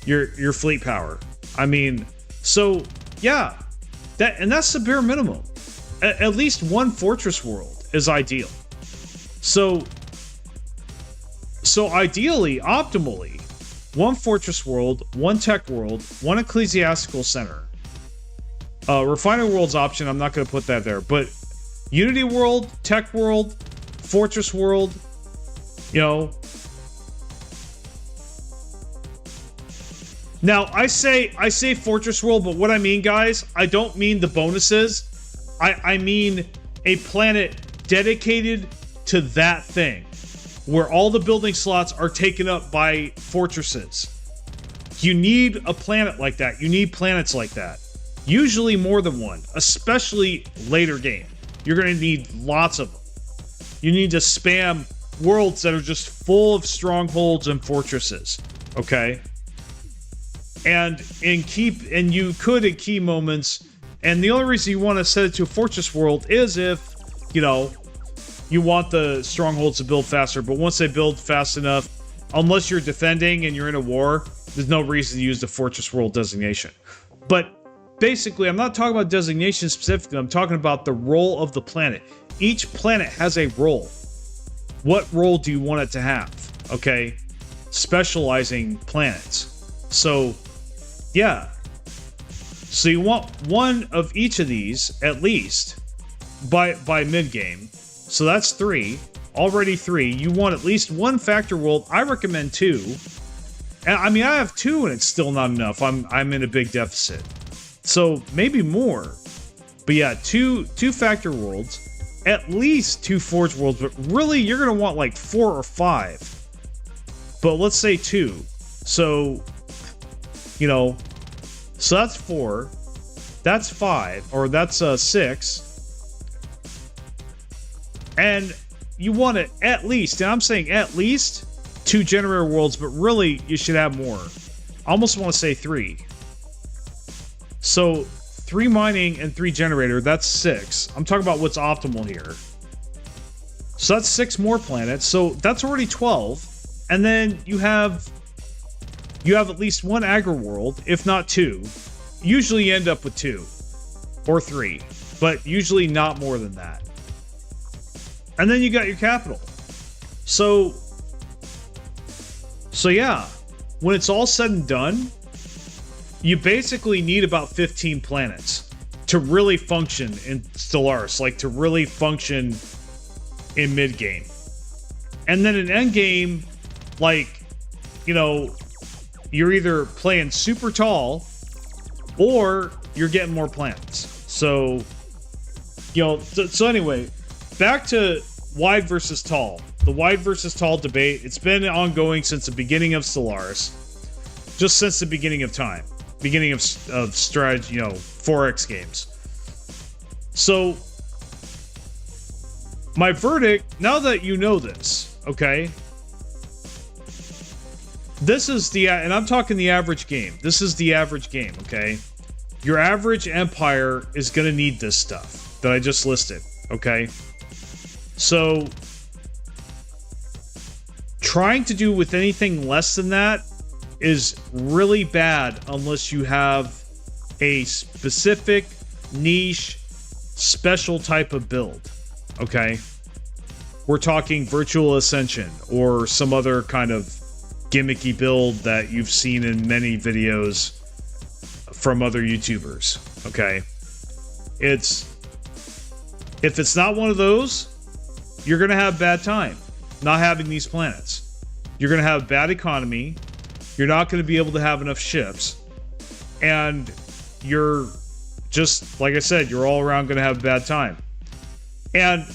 your fleet power. I mean, so yeah, that's the bare minimum. At least 1 fortress world is ideal. So ideally, optimally, 1 fortress world, 1 tech world, 1 ecclesiastical center. Refiner world's option, I'm not going to put that there, but Unity world, tech world, fortress world, Now, I say fortress world, but what I mean, guys, I don't mean the bonuses. I mean a planet dedicated to that thing, where all the building slots are taken up by fortresses. You need a planet like that. You need planets like that. Usually more than 1, especially later game. You're going to need lots of them. You need to spam worlds that are just full of strongholds and fortresses. Okay? And you could in key moments, and the only reason you want to set it to a fortress world is if, you want the strongholds to build faster, but once they build fast enough, unless you're defending and you're in a war, there's no reason to use the fortress world designation. But basically, I'm not talking about designation specifically. I'm talking about the role of the planet. Each planet has a role. What role do you want it to have? Okay, specializing planets. So, yeah. So you want one of each of these at least by mid game. So that's 3. Already 3. You want at least 1 factor world. I recommend 2. And I mean, I have 2 and it's still not enough. I'm in a big deficit. So maybe more. But yeah, 2 factor worlds. At least 2 forge worlds, but really you're going to want like 4 or 5. But let's say 2. So, you know, so that's 4. That's 5, or that's 6. And you want it at least, and I'm saying at least 2 generator worlds, but really you should have more. I almost want to say 3. So 3 mining and 3 generator, that's 6. I'm talking about what's optimal here. So that's 6 more planets. So that's already 12. And then you have at least 1 agri world, if not 2. Usually you end up with 2 or 3, but usually not more than that. And then you got your capital. So yeah, when it's all said and done, you basically need about 15 planets to really function in Stellaris, like to really function in mid-game. And then in endgame, like, you know, you're either playing super tall or you're getting more planets. So, you know, so anyway, back to wide versus tall. The wide versus tall debate, it's been ongoing since the beginning of Stellaris. Just since the beginning of time. Beginning of strategy, you know, 4X games. So, my verdict, now that you know this, okay? This is the, and I'm talking the average game. This is the average game, okay? Your average empire is going to need this stuff that I just listed, okay? So, trying to do with anything less than that is really bad unless you have a specific, niche, special type of build, okay? We're talking Virtual Ascension or some other kind of gimmicky build that you've seen in many videos from other YouTubers, okay? If it's not one of those, you're gonna have bad time not having these planets. You're gonna have bad economy. You're not going to be able to have enough ships. And you're just, like I said, you're all around going to have a bad time. And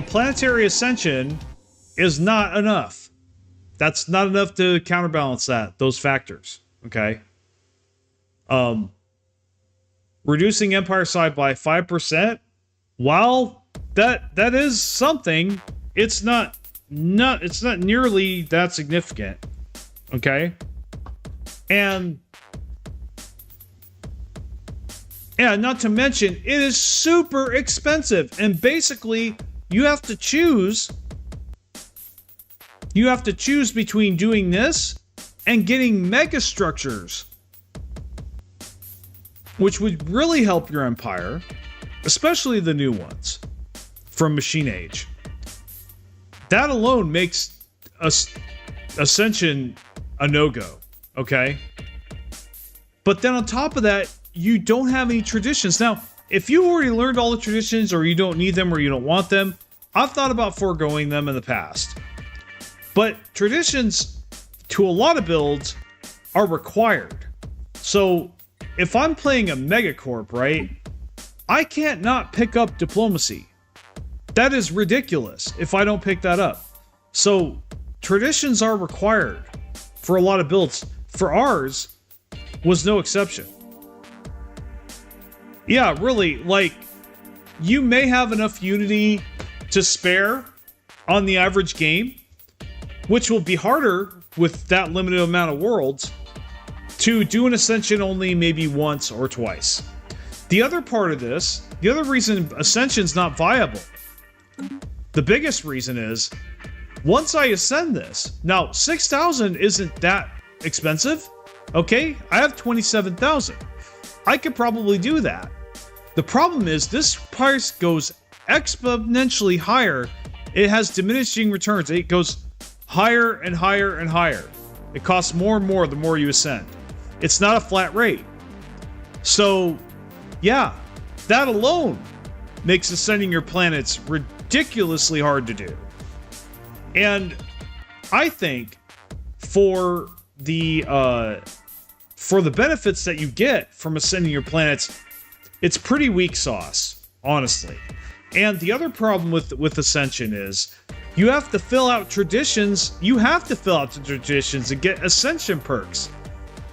planetary ascension is not enough. That's not enough to counterbalance those factors. Okay. Reducing empire size by 5%. While that is something, it's not nearly that significant, okay? And yeah, not to mention, it is super expensive, and basically, you have to choose between doing this and getting mega structures, which would really help your empire, especially the new ones from Machine Age. That alone makes Ascension a no-go, okay? But then on top of that, you don't have any traditions. Now, if you already learned all the traditions, or you don't need them, or you don't want them, I've thought about foregoing them in the past. But traditions, to a lot of builds, are required. So, if I'm playing a Megacorp, right, I can't not pick up Diplomacy. That is ridiculous if I don't pick that up. So, traditions are required for a lot of builds. For ours, was no exception. Yeah, really, like, you may have enough unity to spare on the average game, which will be harder with that limited amount of worlds, to do an Ascension only maybe once or twice. The other part of this, the other reason Ascension's not viable, the biggest reason is, once I ascend this, now 6,000 isn't that expensive. Okay, I have 27,000. I could probably do that. The problem is this price goes exponentially higher. It has diminishing returns. It goes higher and higher and higher. It costs more and more the more you ascend. It's not a flat rate. So, yeah, that alone makes ascending your planets ridiculously hard to do. And I think for the benefits that you get from ascending your planets, it's pretty weak sauce, honestly. And the other problem with Ascension is you have to fill out traditions. You have to fill out the traditions and get Ascension perks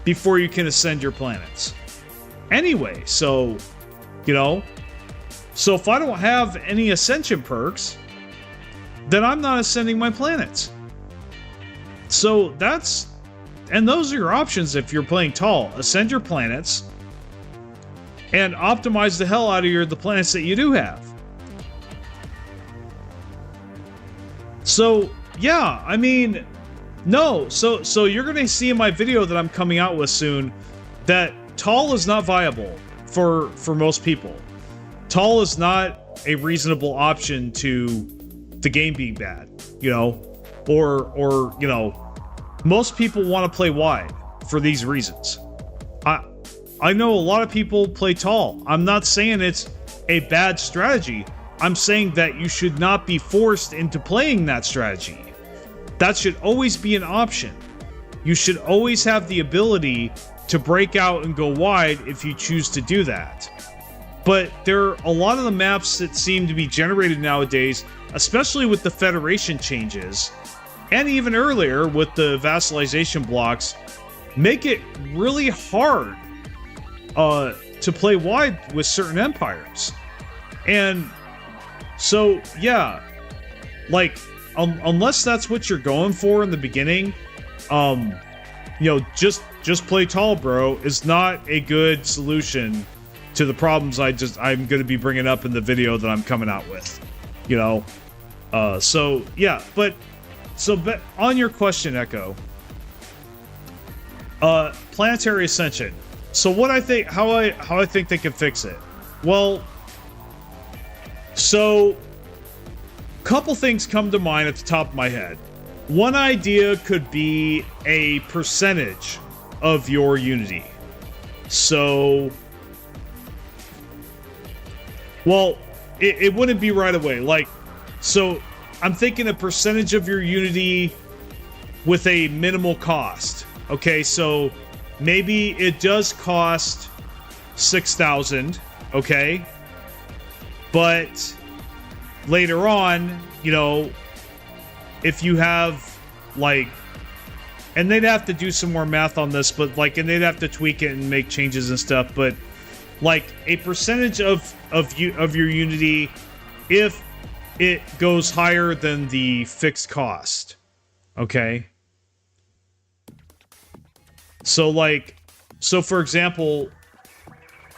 before you can ascend your planets. Anyway, so, you know, so if I don't have any Ascension perks, then I'm not ascending my planets. So and those are your options if you're playing tall. Ascend your planets and optimize the hell out of the planets that you do have. So, yeah, I mean, no. So you're going to see in my video that I'm coming out with soon that tall is not viable for most people. Tall is not a reasonable option to the game being bad, you know, or you know, most people want to play wide for these reasons. I know a lot of people play tall. I'm not saying it's a bad strategy. I'm saying that you should not be forced into playing that strategy. That should always be an option. You should always have the ability to break out and go wide if you choose to do that. But there are a lot of the maps that seem to be generated nowadays, especially with the Federation changes, and even earlier with the vassalization blocks, make it really hard to play wide with certain empires. And so, yeah, like, unless that's what you're going for in the beginning, you know, just play tall, bro, is not a good solution to the problems I'm going to be bringing up in the video that I'm coming out with, you know. So yeah, but on your question, Echo, planetary ascension. So what I think, how I think they can fix it. Well, so couple things come to mind at the top of my head. One idea could be a percentage of your unity. So, well, it wouldn't be right away. Like, so I'm thinking a percentage of your unity with a minimal cost. Okay, so maybe it does cost 6,000, okay? But later on, you know, if you have, like, and they'd have to do some more math on this, but, like, and they'd have to tweak it and make changes and stuff, but, like, a percentage of your unity if it goes higher than the fixed cost, okay? So, like, so for example,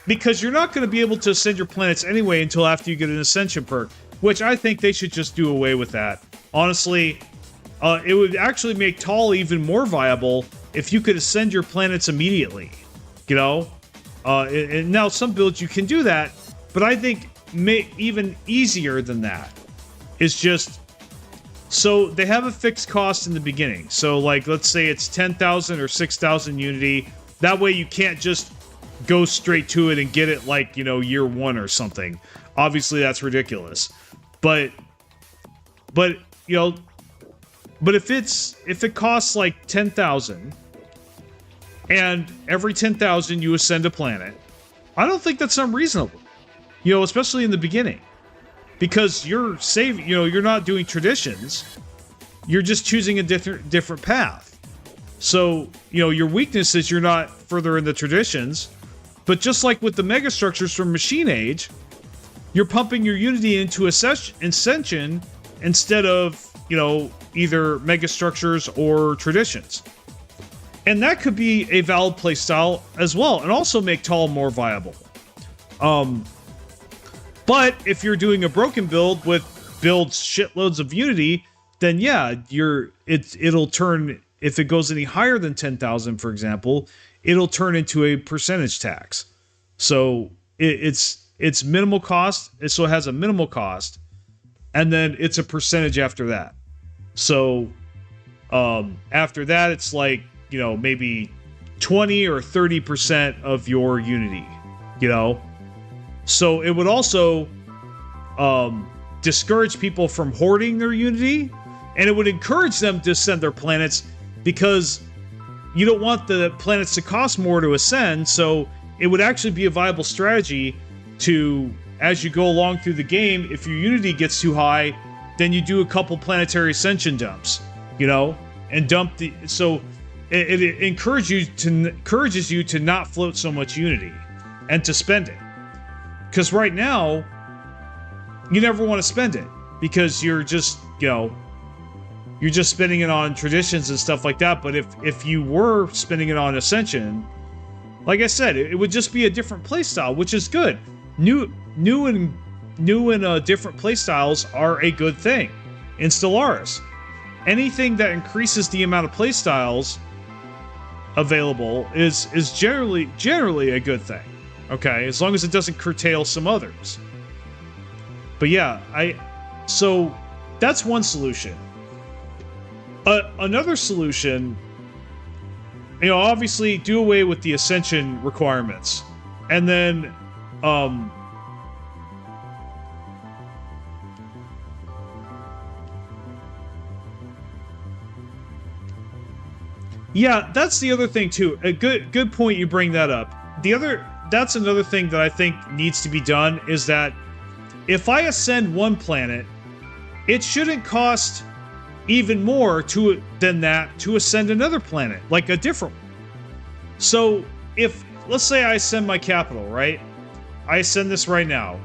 because you're not going to be able to ascend your planets anyway until after you get an ascension perk, which I think they should just do away with that. Honestly, it would actually make tall even more viable if you could ascend your planets immediately, you know? And now some builds you can do that, but I think even easier than that is just, so they have a fixed cost in the beginning. So, like, let's say it's 10,000 or 6,000 unity. That way you can't just go straight to it and get it, like, you know, year one or something. Obviously that's ridiculous. But you know, but if it costs like 10,000 and every 10,000 you ascend a planet, I don't think that's unreasonable. You know, especially in the beginning. Because you're saving, you know, you're not doing traditions. You're just choosing a different path. So, you know, your weakness is you're not further in the traditions. But just like with the megastructures from Machine Age, you're pumping your unity into Ascension instead of, you know, either megastructures or traditions. And that could be a valid playstyle as well, and also make tall more viable. But if you're doing a broken build with builds shitloads of unity, then yeah, it'll turn if it goes any higher than 10,000, for example, it'll turn into a percentage tax. So it's minimal cost. So it has a minimal cost, and then it's a percentage after that. So after that, it's like, you know, maybe 20 or 30% of your Unity, you know? So it would also discourage people from hoarding their Unity, and it would encourage them to ascend their planets, because you don't want the planets to cost more to ascend. So it would actually be a viable strategy to, as you go along through the game, if your Unity gets too high, then you do a couple planetary ascension dumps, you know, and dump the, so it encourages you to not float so much Unity and to spend it. Because right now, you never want to spend it, because you're just, you know, you're just spending it on traditions and stuff like that. But if you were spending it on Ascension, like I said, it would just be a different playstyle, which is good. New and different playstyles are a good thing in Stellaris. Anything that increases the amount of playstyles available is generally a good thing. Okay, as long as it doesn't curtail some others. But yeah, so that's one solution. Another solution, you know, obviously do away with the Ascension requirements, and then yeah, that's the other thing too. A good point you bring that up. That's another thing that I think needs to be done, is that if I ascend one planet, it shouldn't cost even more than that to ascend another planet, like a different one. So if, let's say I ascend my capital, right? I ascend this right now.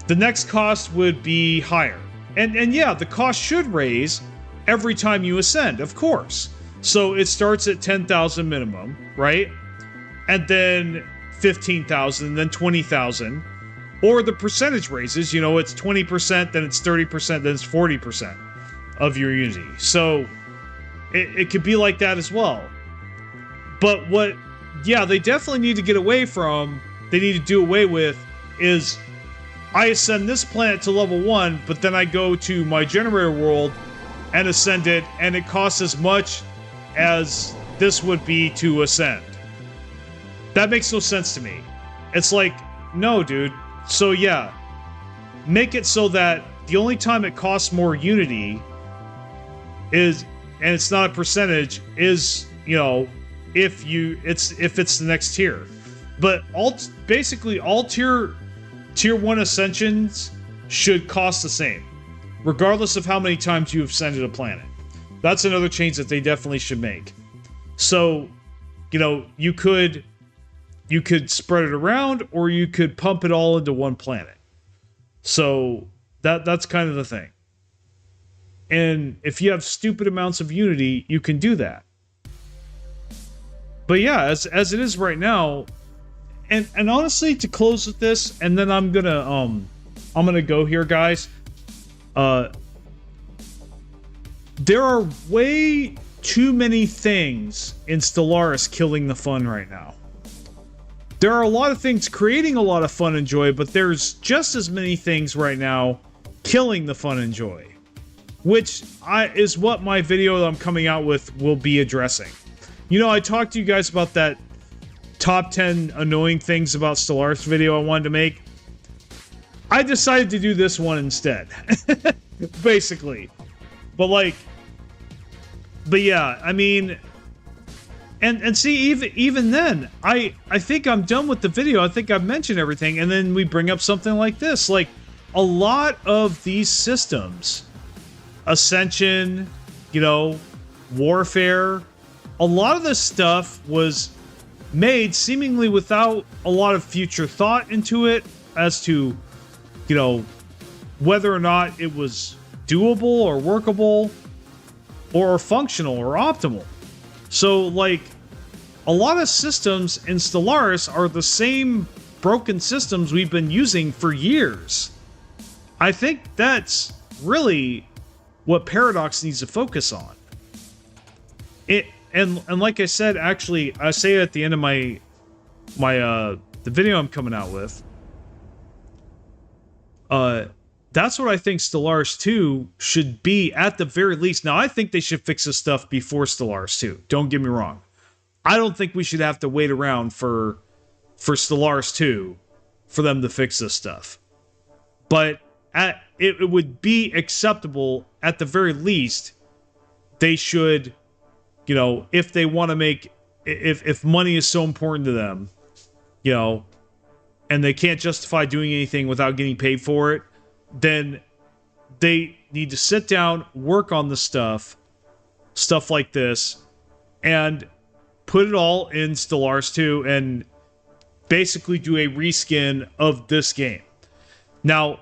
The next cost would be higher. And yeah, the cost should raise every time you ascend, of course. So it starts at 10,000 minimum, right? And then 15,000, then 20,000. Or the percentage raises, you know, it's 20%, then it's 30%, then it's 40% of your Unity. So it could be like that as well. But yeah, they definitely need to get away from, they need to do away with, is I ascend this planet to level 1, but then I go to my generator world and ascend it, and it costs as much as this would be to ascend. That makes no sense to me. It's like, no, dude. So yeah, make it so that the only time it costs more Unity is, and it's not a percentage, is, you know, if it's the next tier. But basically all tier 1 ascensions should cost the same, regardless of how many times you've ascended a planet. That's another change that they definitely should make. So, you know, you could spread it around, or you could pump it all into one planet. So that's kind of the thing. And if you have stupid amounts of Unity, you can do that. But yeah, as it is right now, and honestly, to close with this, and then I'm gonna go here, guys. There are way too many things in Stellaris killing the fun right now. There are a lot of things creating a lot of fun and joy, but there's just as many things right now killing the fun and joy, which is what my video that I'm coming out with will be addressing. You know, I talked to you guys about that top 10 annoying things about Stellaris video I wanted to make. I decided to do this one instead, basically. But yeah, I mean, and see, even then, I think I'm done with the video. I think I've mentioned everything, and then we bring up something like this. Like, a lot of these systems, Ascension, you know, Warfare, a lot of this stuff was made seemingly without a lot of future thought into it as to, you know, whether or not it was doable or workable or functional or optimal. So, like, a lot of systems in Stellaris are the same broken systems we've been using for years. I think that's really what Paradox needs to focus on. And like I said, actually, I say it at the end of the video I'm coming out with. That's what I think Stellaris 2 should be at the very least. Now, I think they should fix this stuff before Stellaris 2. Don't get me wrong. I don't think we should have to wait around for Stellaris 2 for them to fix this stuff. But it would be acceptable at the very least. They should, you know, if they want to make, if money is so important to them, you know, and they can't justify doing anything without getting paid for it, then they need to sit down, work on the stuff like this, and put it all in Stellaris 2 and basically do a reskin of this game. Now,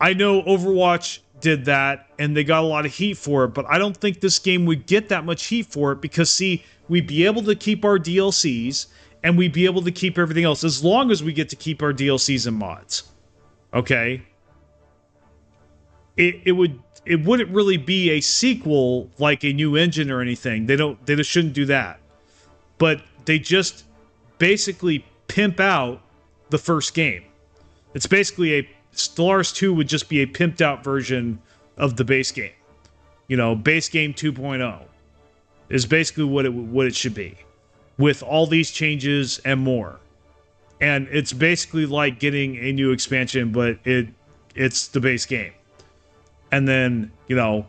I know Overwatch did that and they got a lot of heat for it, but I don't think this game would get that much heat for it because, see, we'd be able to keep our DLCs and we'd be able to keep everything else as long as we get to keep our DLCs and mods. Okay? It wouldn't really be a sequel like a new engine or anything. They just shouldn't do that. But they just basically pimp out the first game. It's basically Stellaris 2 would just be a pimped out version of the base game. You know, base game 2.0 is basically what it should be, with all these changes and more. And it's basically like getting a new expansion, but it's the base game. And then, you know,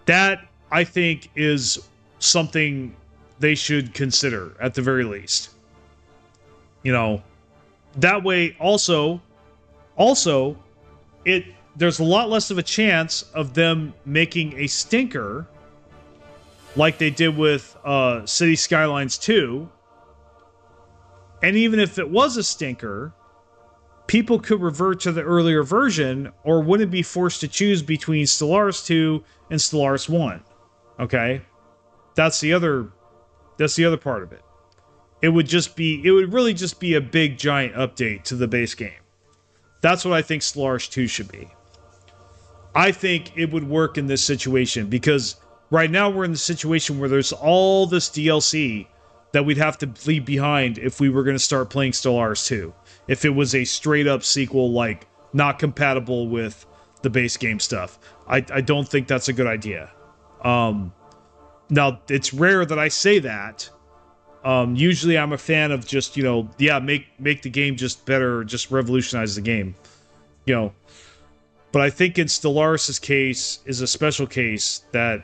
that I think is something they should consider at the very least. You know, that way also there's a lot less of a chance of them making a stinker like they did with City Skylines 2. And even if it was a stinker, people could revert to the earlier version or wouldn't be forced to choose between Stellaris 2 and Stellaris 1. Okay? That's the other part of it. It would really just be a big giant update to the base game. That's what I think Stellaris 2 should be. I think it would work in this situation because right now we're in the situation where there's all this DLC that we'd have to leave behind if we were going to start playing Stellaris 2. If it was a straight up sequel, like not compatible with the base game stuff. I don't think that's a good idea. Now, it's rare that I say that. Usually I'm a fan of just, you know, yeah, make the game just better, just revolutionize the game. You know. But I think in Stellaris' case is a special case that,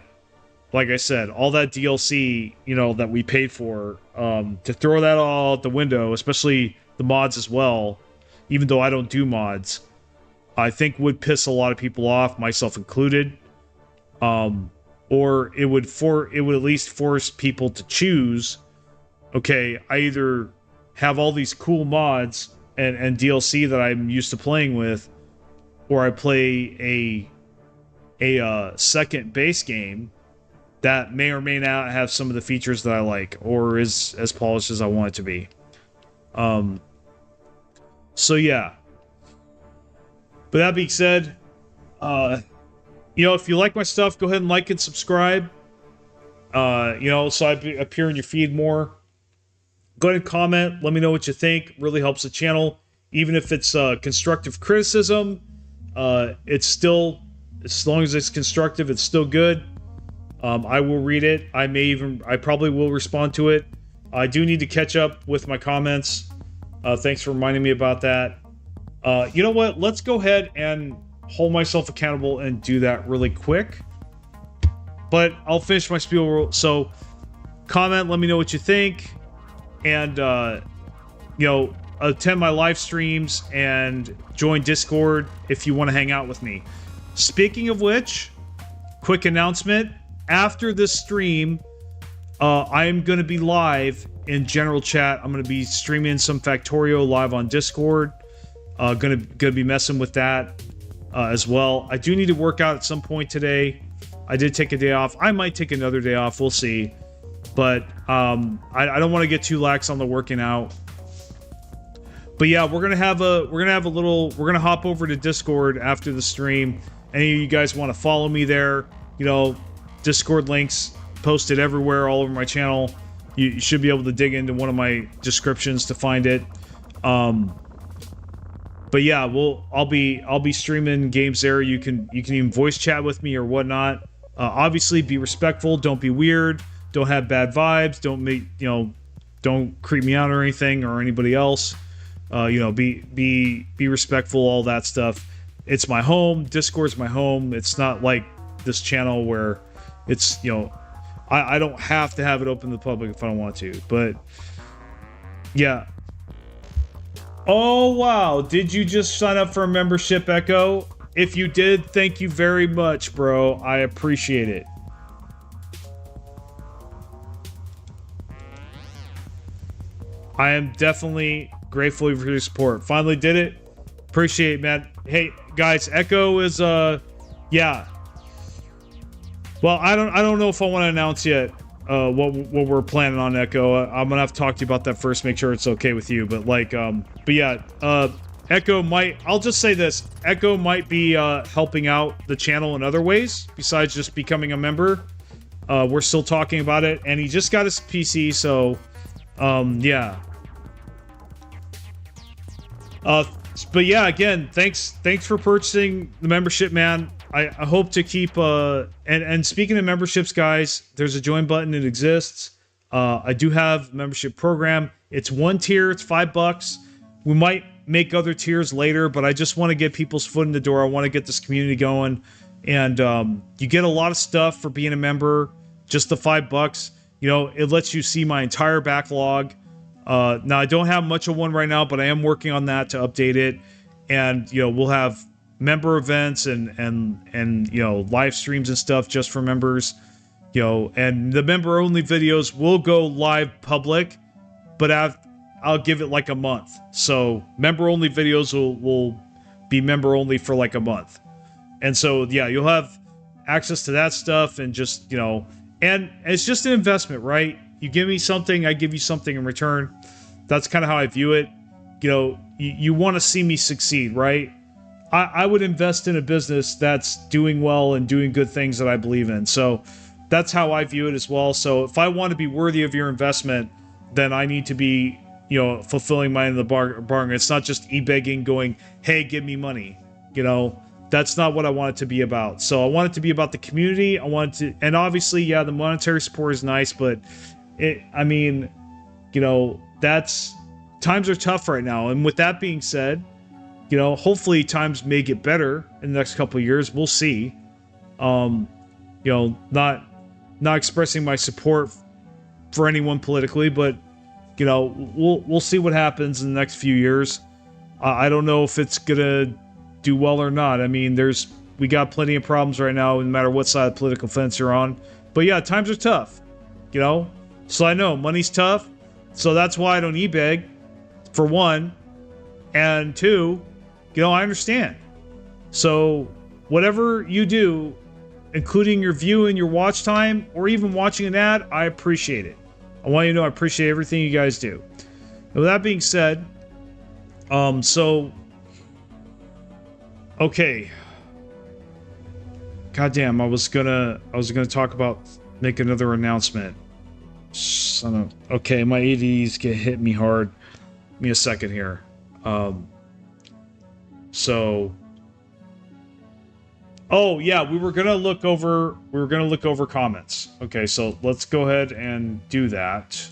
like I said, all that DLC, you know, that we paid for, to throw that all out the window, especially the mods as well, even though I don't do mods, I think would piss a lot of people off, myself included. Or it would at least force people to choose, okay, I either have all these cool mods and DLC that I'm used to playing with, or I play a second base game that may or may not have some of the features that I like, or is as polished as I want it to be. So yeah. But that being said, you know, if you like my stuff, go ahead and like and subscribe. You know, so I appear in your feed more. Go ahead and comment. Let me know what you think. Really helps the channel. Even if it's constructive criticism, it's still, as long as it's constructive, it's still good. I will read it. I probably will respond to it. I do need to catch up with my comments. Thanks for reminding me about that. You know what? Let's go ahead and hold myself accountable and do that really quick. But I'll finish my spiel. So, comment, let me know what you think. And, you know, attend my live streams and join Discord if you want to hang out with me. Speaking of which, quick announcement. After this stream, I am going to be live in general chat. I'm going to be streaming some Factorio live on Discord. Gonna be messing with that as well. I do need to work out at some point today. I did take a day off. I might take another day off. We'll see. But I don't want to get too lax on the working out. But yeah, we're gonna hop over to Discord after the stream. Any of you guys want to follow me there, you know, Discord links posted everywhere, all over my channel. You should be able to dig into one of my descriptions to find it. But yeah, I'll be streaming games there. You can even voice chat with me or whatnot. Obviously, be respectful. Don't be weird. Don't have bad vibes. Don't creep me out or anything or anybody else. Be respectful. All that stuff. It's my home. Discord's my home. It's not like this channel where it's I don't have to have it open to the public if I don't want to. But yeah. Oh, wow. Did you just sign up for a membership, Echo? If you did, thank you very much, bro. I appreciate it. I am definitely grateful for your support. Finally did it. Appreciate it, man. Hey, guys, Echo is, yeah. Well, I don't know if I want to announce yet what we're planning on, Echo. I'm gonna have to talk to you about that first. Make sure it's okay with you. But like, but yeah, Echo might. I'll just say this: Echo might be helping out the channel in other ways besides just becoming a member. We're still talking about it, and he just got his PC, so yeah. But yeah, again, thanks for purchasing the membership, man. I hope to keep and speaking of memberships, guys, there's a join button. It exists. I do have a membership program. It's one tier. It's $5. We might make other tiers later, but I just want to get people's foot in the door. I want to get this community going, and you get a lot of stuff for being a member. Just the $5, it lets you see my entire backlog. Now I don't have much of one right now, but I am working on that to update it, and we'll have member events and live streams and stuff just for members, and the member only videos will go live public, but I'll give it like a month. So member only videos will be member only for like a month. And so, yeah, you'll have access to that stuff and just, and it's just an investment, right? You give me something, I give you something in return. That's kind of how I view it. You want to see me succeed, right? I would invest in a business that's doing well and doing good things that I believe in. So that's how I view it as well. So if I want to be worthy of your investment, then I need to be, fulfilling my end of the bargain. It's not just e-begging going, hey, give me money. That's not what I want it to be about. So I want it to be about the community. I want it to, and obviously, yeah, the monetary support is nice, but that's, times are tough right now. And with that being said, hopefully times may get better in the next couple of years. We'll see. Not expressing my support for anyone politically, but we'll see what happens in the next few years. I don't know if it's gonna do well or not. I mean, we got plenty of problems right now, no matter what side of the political fence you're on. But yeah, times are tough. So I know money's tough. So that's why I don't e-beg, for one, and two. I understand. So whatever you do, including your view and your watch time, or even watching an ad, I appreciate it. I want you to know I appreciate everything you guys do. And with that being said, okay. Goddamn, I was gonna talk about, make another announcement. Okay, my ADs get hit me hard. Give me a second here. Oh yeah, we were gonna look over comments. Okay, so let's go ahead and do that.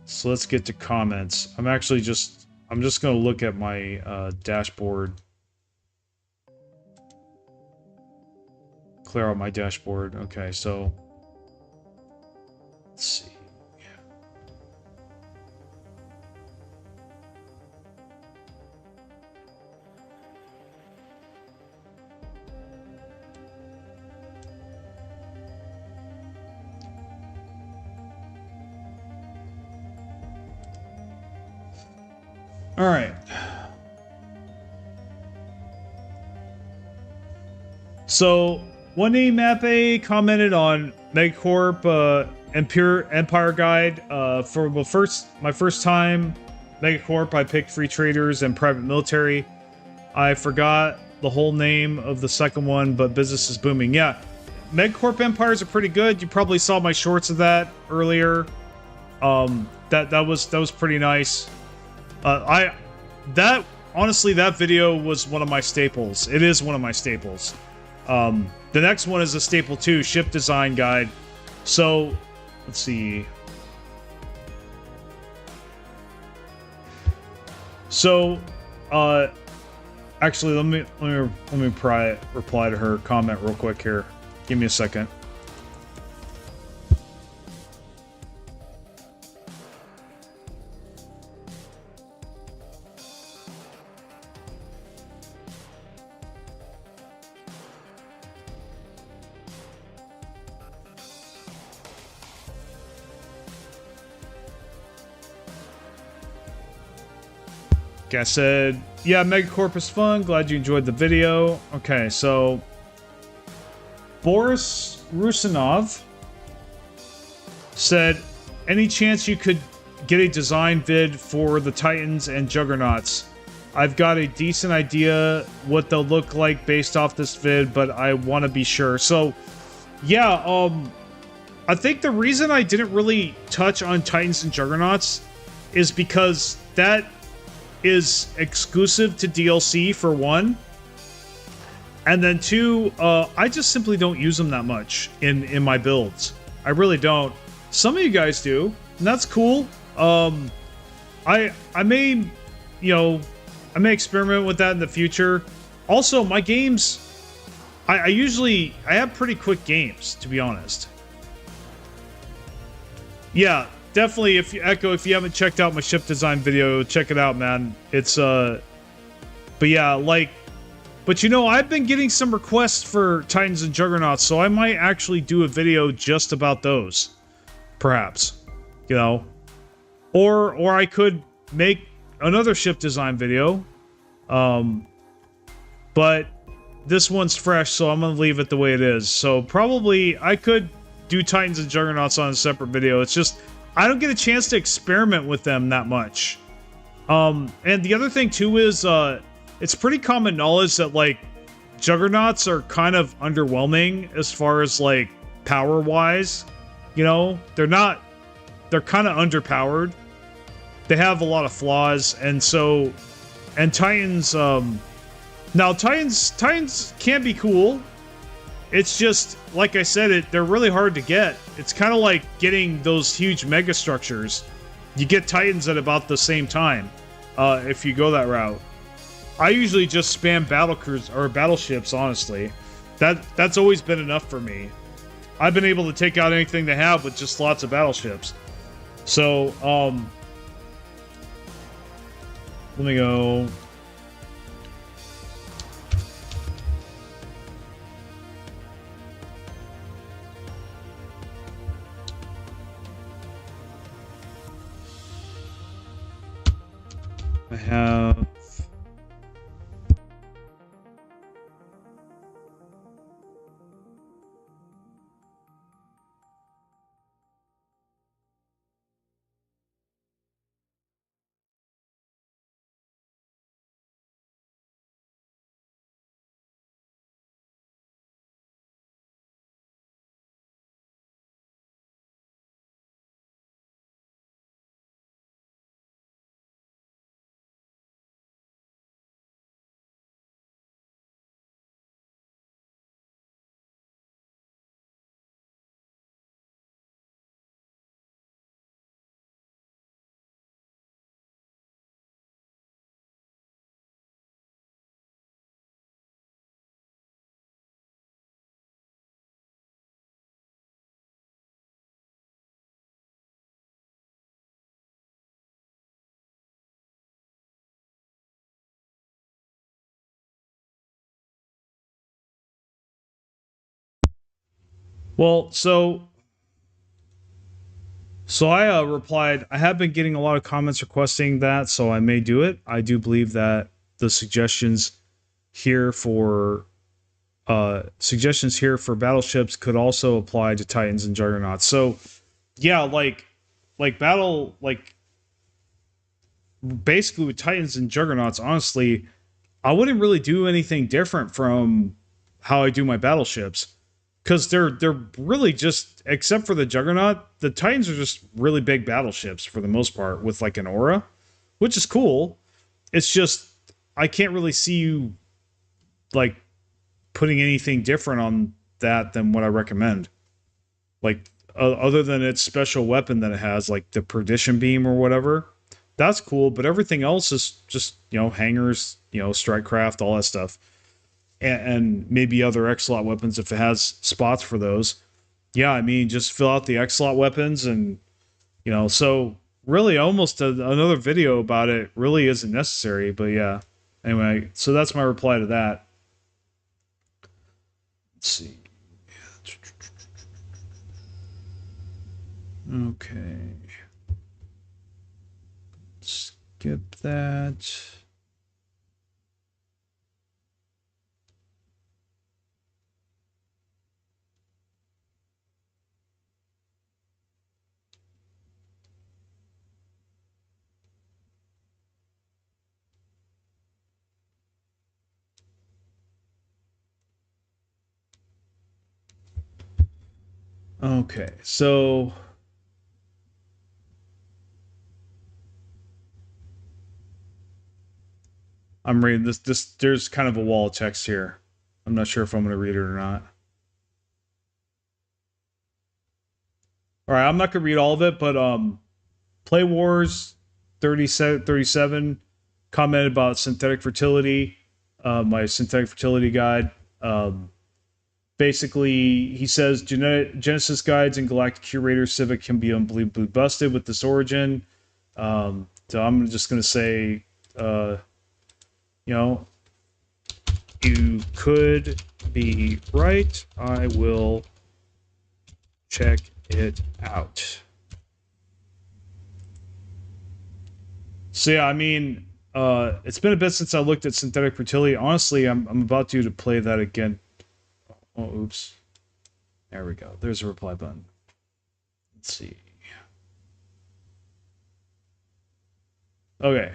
So let's get to comments. I'm just gonna look at my dashboard. Clear out my dashboard. Okay, so let's see. All right. So, One Name Mappe commented on Megacorp Empire Guide. For my first time Megacorp, I picked free traders and private military. I forgot the whole name of the second one, but business is booming. Yeah, MegCorp Empires are pretty good. You probably saw my shorts of that earlier. That was pretty nice. Honestly, that video was one of my staples. It is one of my staples. The next one is a staple too, ship design guide. So, let's see. So, actually, let me reply to her comment real quick here. Give me a second. I said, yeah, Megacorp is fun. Glad you enjoyed the video. Okay, so Boris Rusinov said, any chance you could get a design vid for the Titans and Juggernauts? I've got a decent idea what they'll look like based off this vid, but I want to be sure. So, yeah, I think the reason I didn't really touch on Titans and Juggernauts is because that is exclusive to DLC for one, and then two, I just simply don't use them that much in my builds. I really don't. Some of you guys do, and that's cool. I may, you know, I may experiment with that in the future. Also, my games, I have pretty quick games, to be honest. Yeah. Definitely, if you haven't checked out my ship design video, check it out, man. It's, but yeah, like, but you know, I've been getting some requests for Titans and Juggernauts, so I might actually do a video just about those. Perhaps. You know? Or I could make another ship design video. But this one's fresh, so I'm gonna leave it the way it is. So probably, I could do Titans and Juggernauts on a separate video. It's just, I don't get a chance to experiment with them that much. And the other thing too is, it's pretty common knowledge that like Juggernauts are kind of underwhelming as far as like power-wise. You know, they're kind of underpowered. They have a lot of flaws, and so, and Titans, now Titans can be cool. It's just, like I said, they're really hard to get. It's kind of like getting those huge mega structures. You get Titans at about the same time, if you go that route. I usually just spam battleships, honestly. That's always been enough for me. I've been able to take out anything they have with just lots of battleships. So, let me go. I have... Well, so I replied, I have been getting a lot of comments requesting that, so I may do it. I do believe that the suggestions here for battleships could also apply to Titans and Juggernauts. So yeah, basically with Titans and Juggernauts, honestly, I wouldn't really do anything different from how I do my battleships, because they're really just, except for the Juggernaut, the Titans are just really big battleships for the most part with like an aura, which is cool. It's just I can't really see you like putting anything different on that than what I recommend. Like other than its special weapon that it has, like the perdition beam or whatever. That's cool, but everything else is just, hangers, strike craft, all that stuff. And maybe other X-Slot weapons if it has spots for those. Yeah, I mean, just fill out the X-Slot weapons and, so really almost another video about it really isn't necessary, but yeah. Anyway, so that's my reply to that. Let's see. Okay. Skip that. Okay, so I'm reading this. There's kind of a wall of text here. I'm not sure if I'm going to read it or not. All right, I'm not going to read all of it, but Play Wars 37 commented about synthetic fertility, my synthetic fertility guide. Basically, he says Genesis guides and Galactic Curator Civic can be unbelievably busted with this origin. So I'm just going to say, you could be right. I will check it out. So yeah, I mean, it's been a bit since I looked at synthetic fertility. Honestly, I'm about to play that again. Oh, oops. There we go. There's a reply button. Let's see. Okay.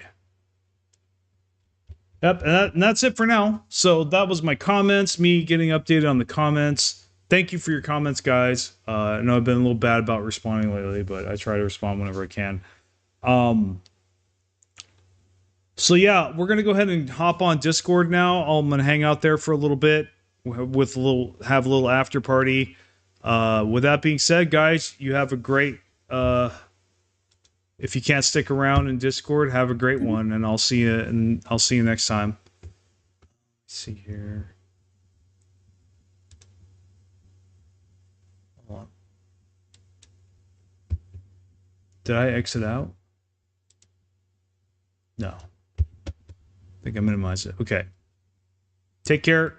Yep, and that's it for now. So that was my comments, me getting updated on the comments. Thank you for your comments, guys. I know I've been a little bad about responding lately, but I try to respond whenever I can. So yeah, we're gonna go ahead and hop on Discord now. I'm gonna hang out there for a little bit with have a little after party. With that being said, guys, you have a great. If you can't stick around in Discord, have a great one, and I'll see you. And I'll see you next time. Let's see here. Hold on. Did I exit out? No. I think I minimized it. Okay. Take care.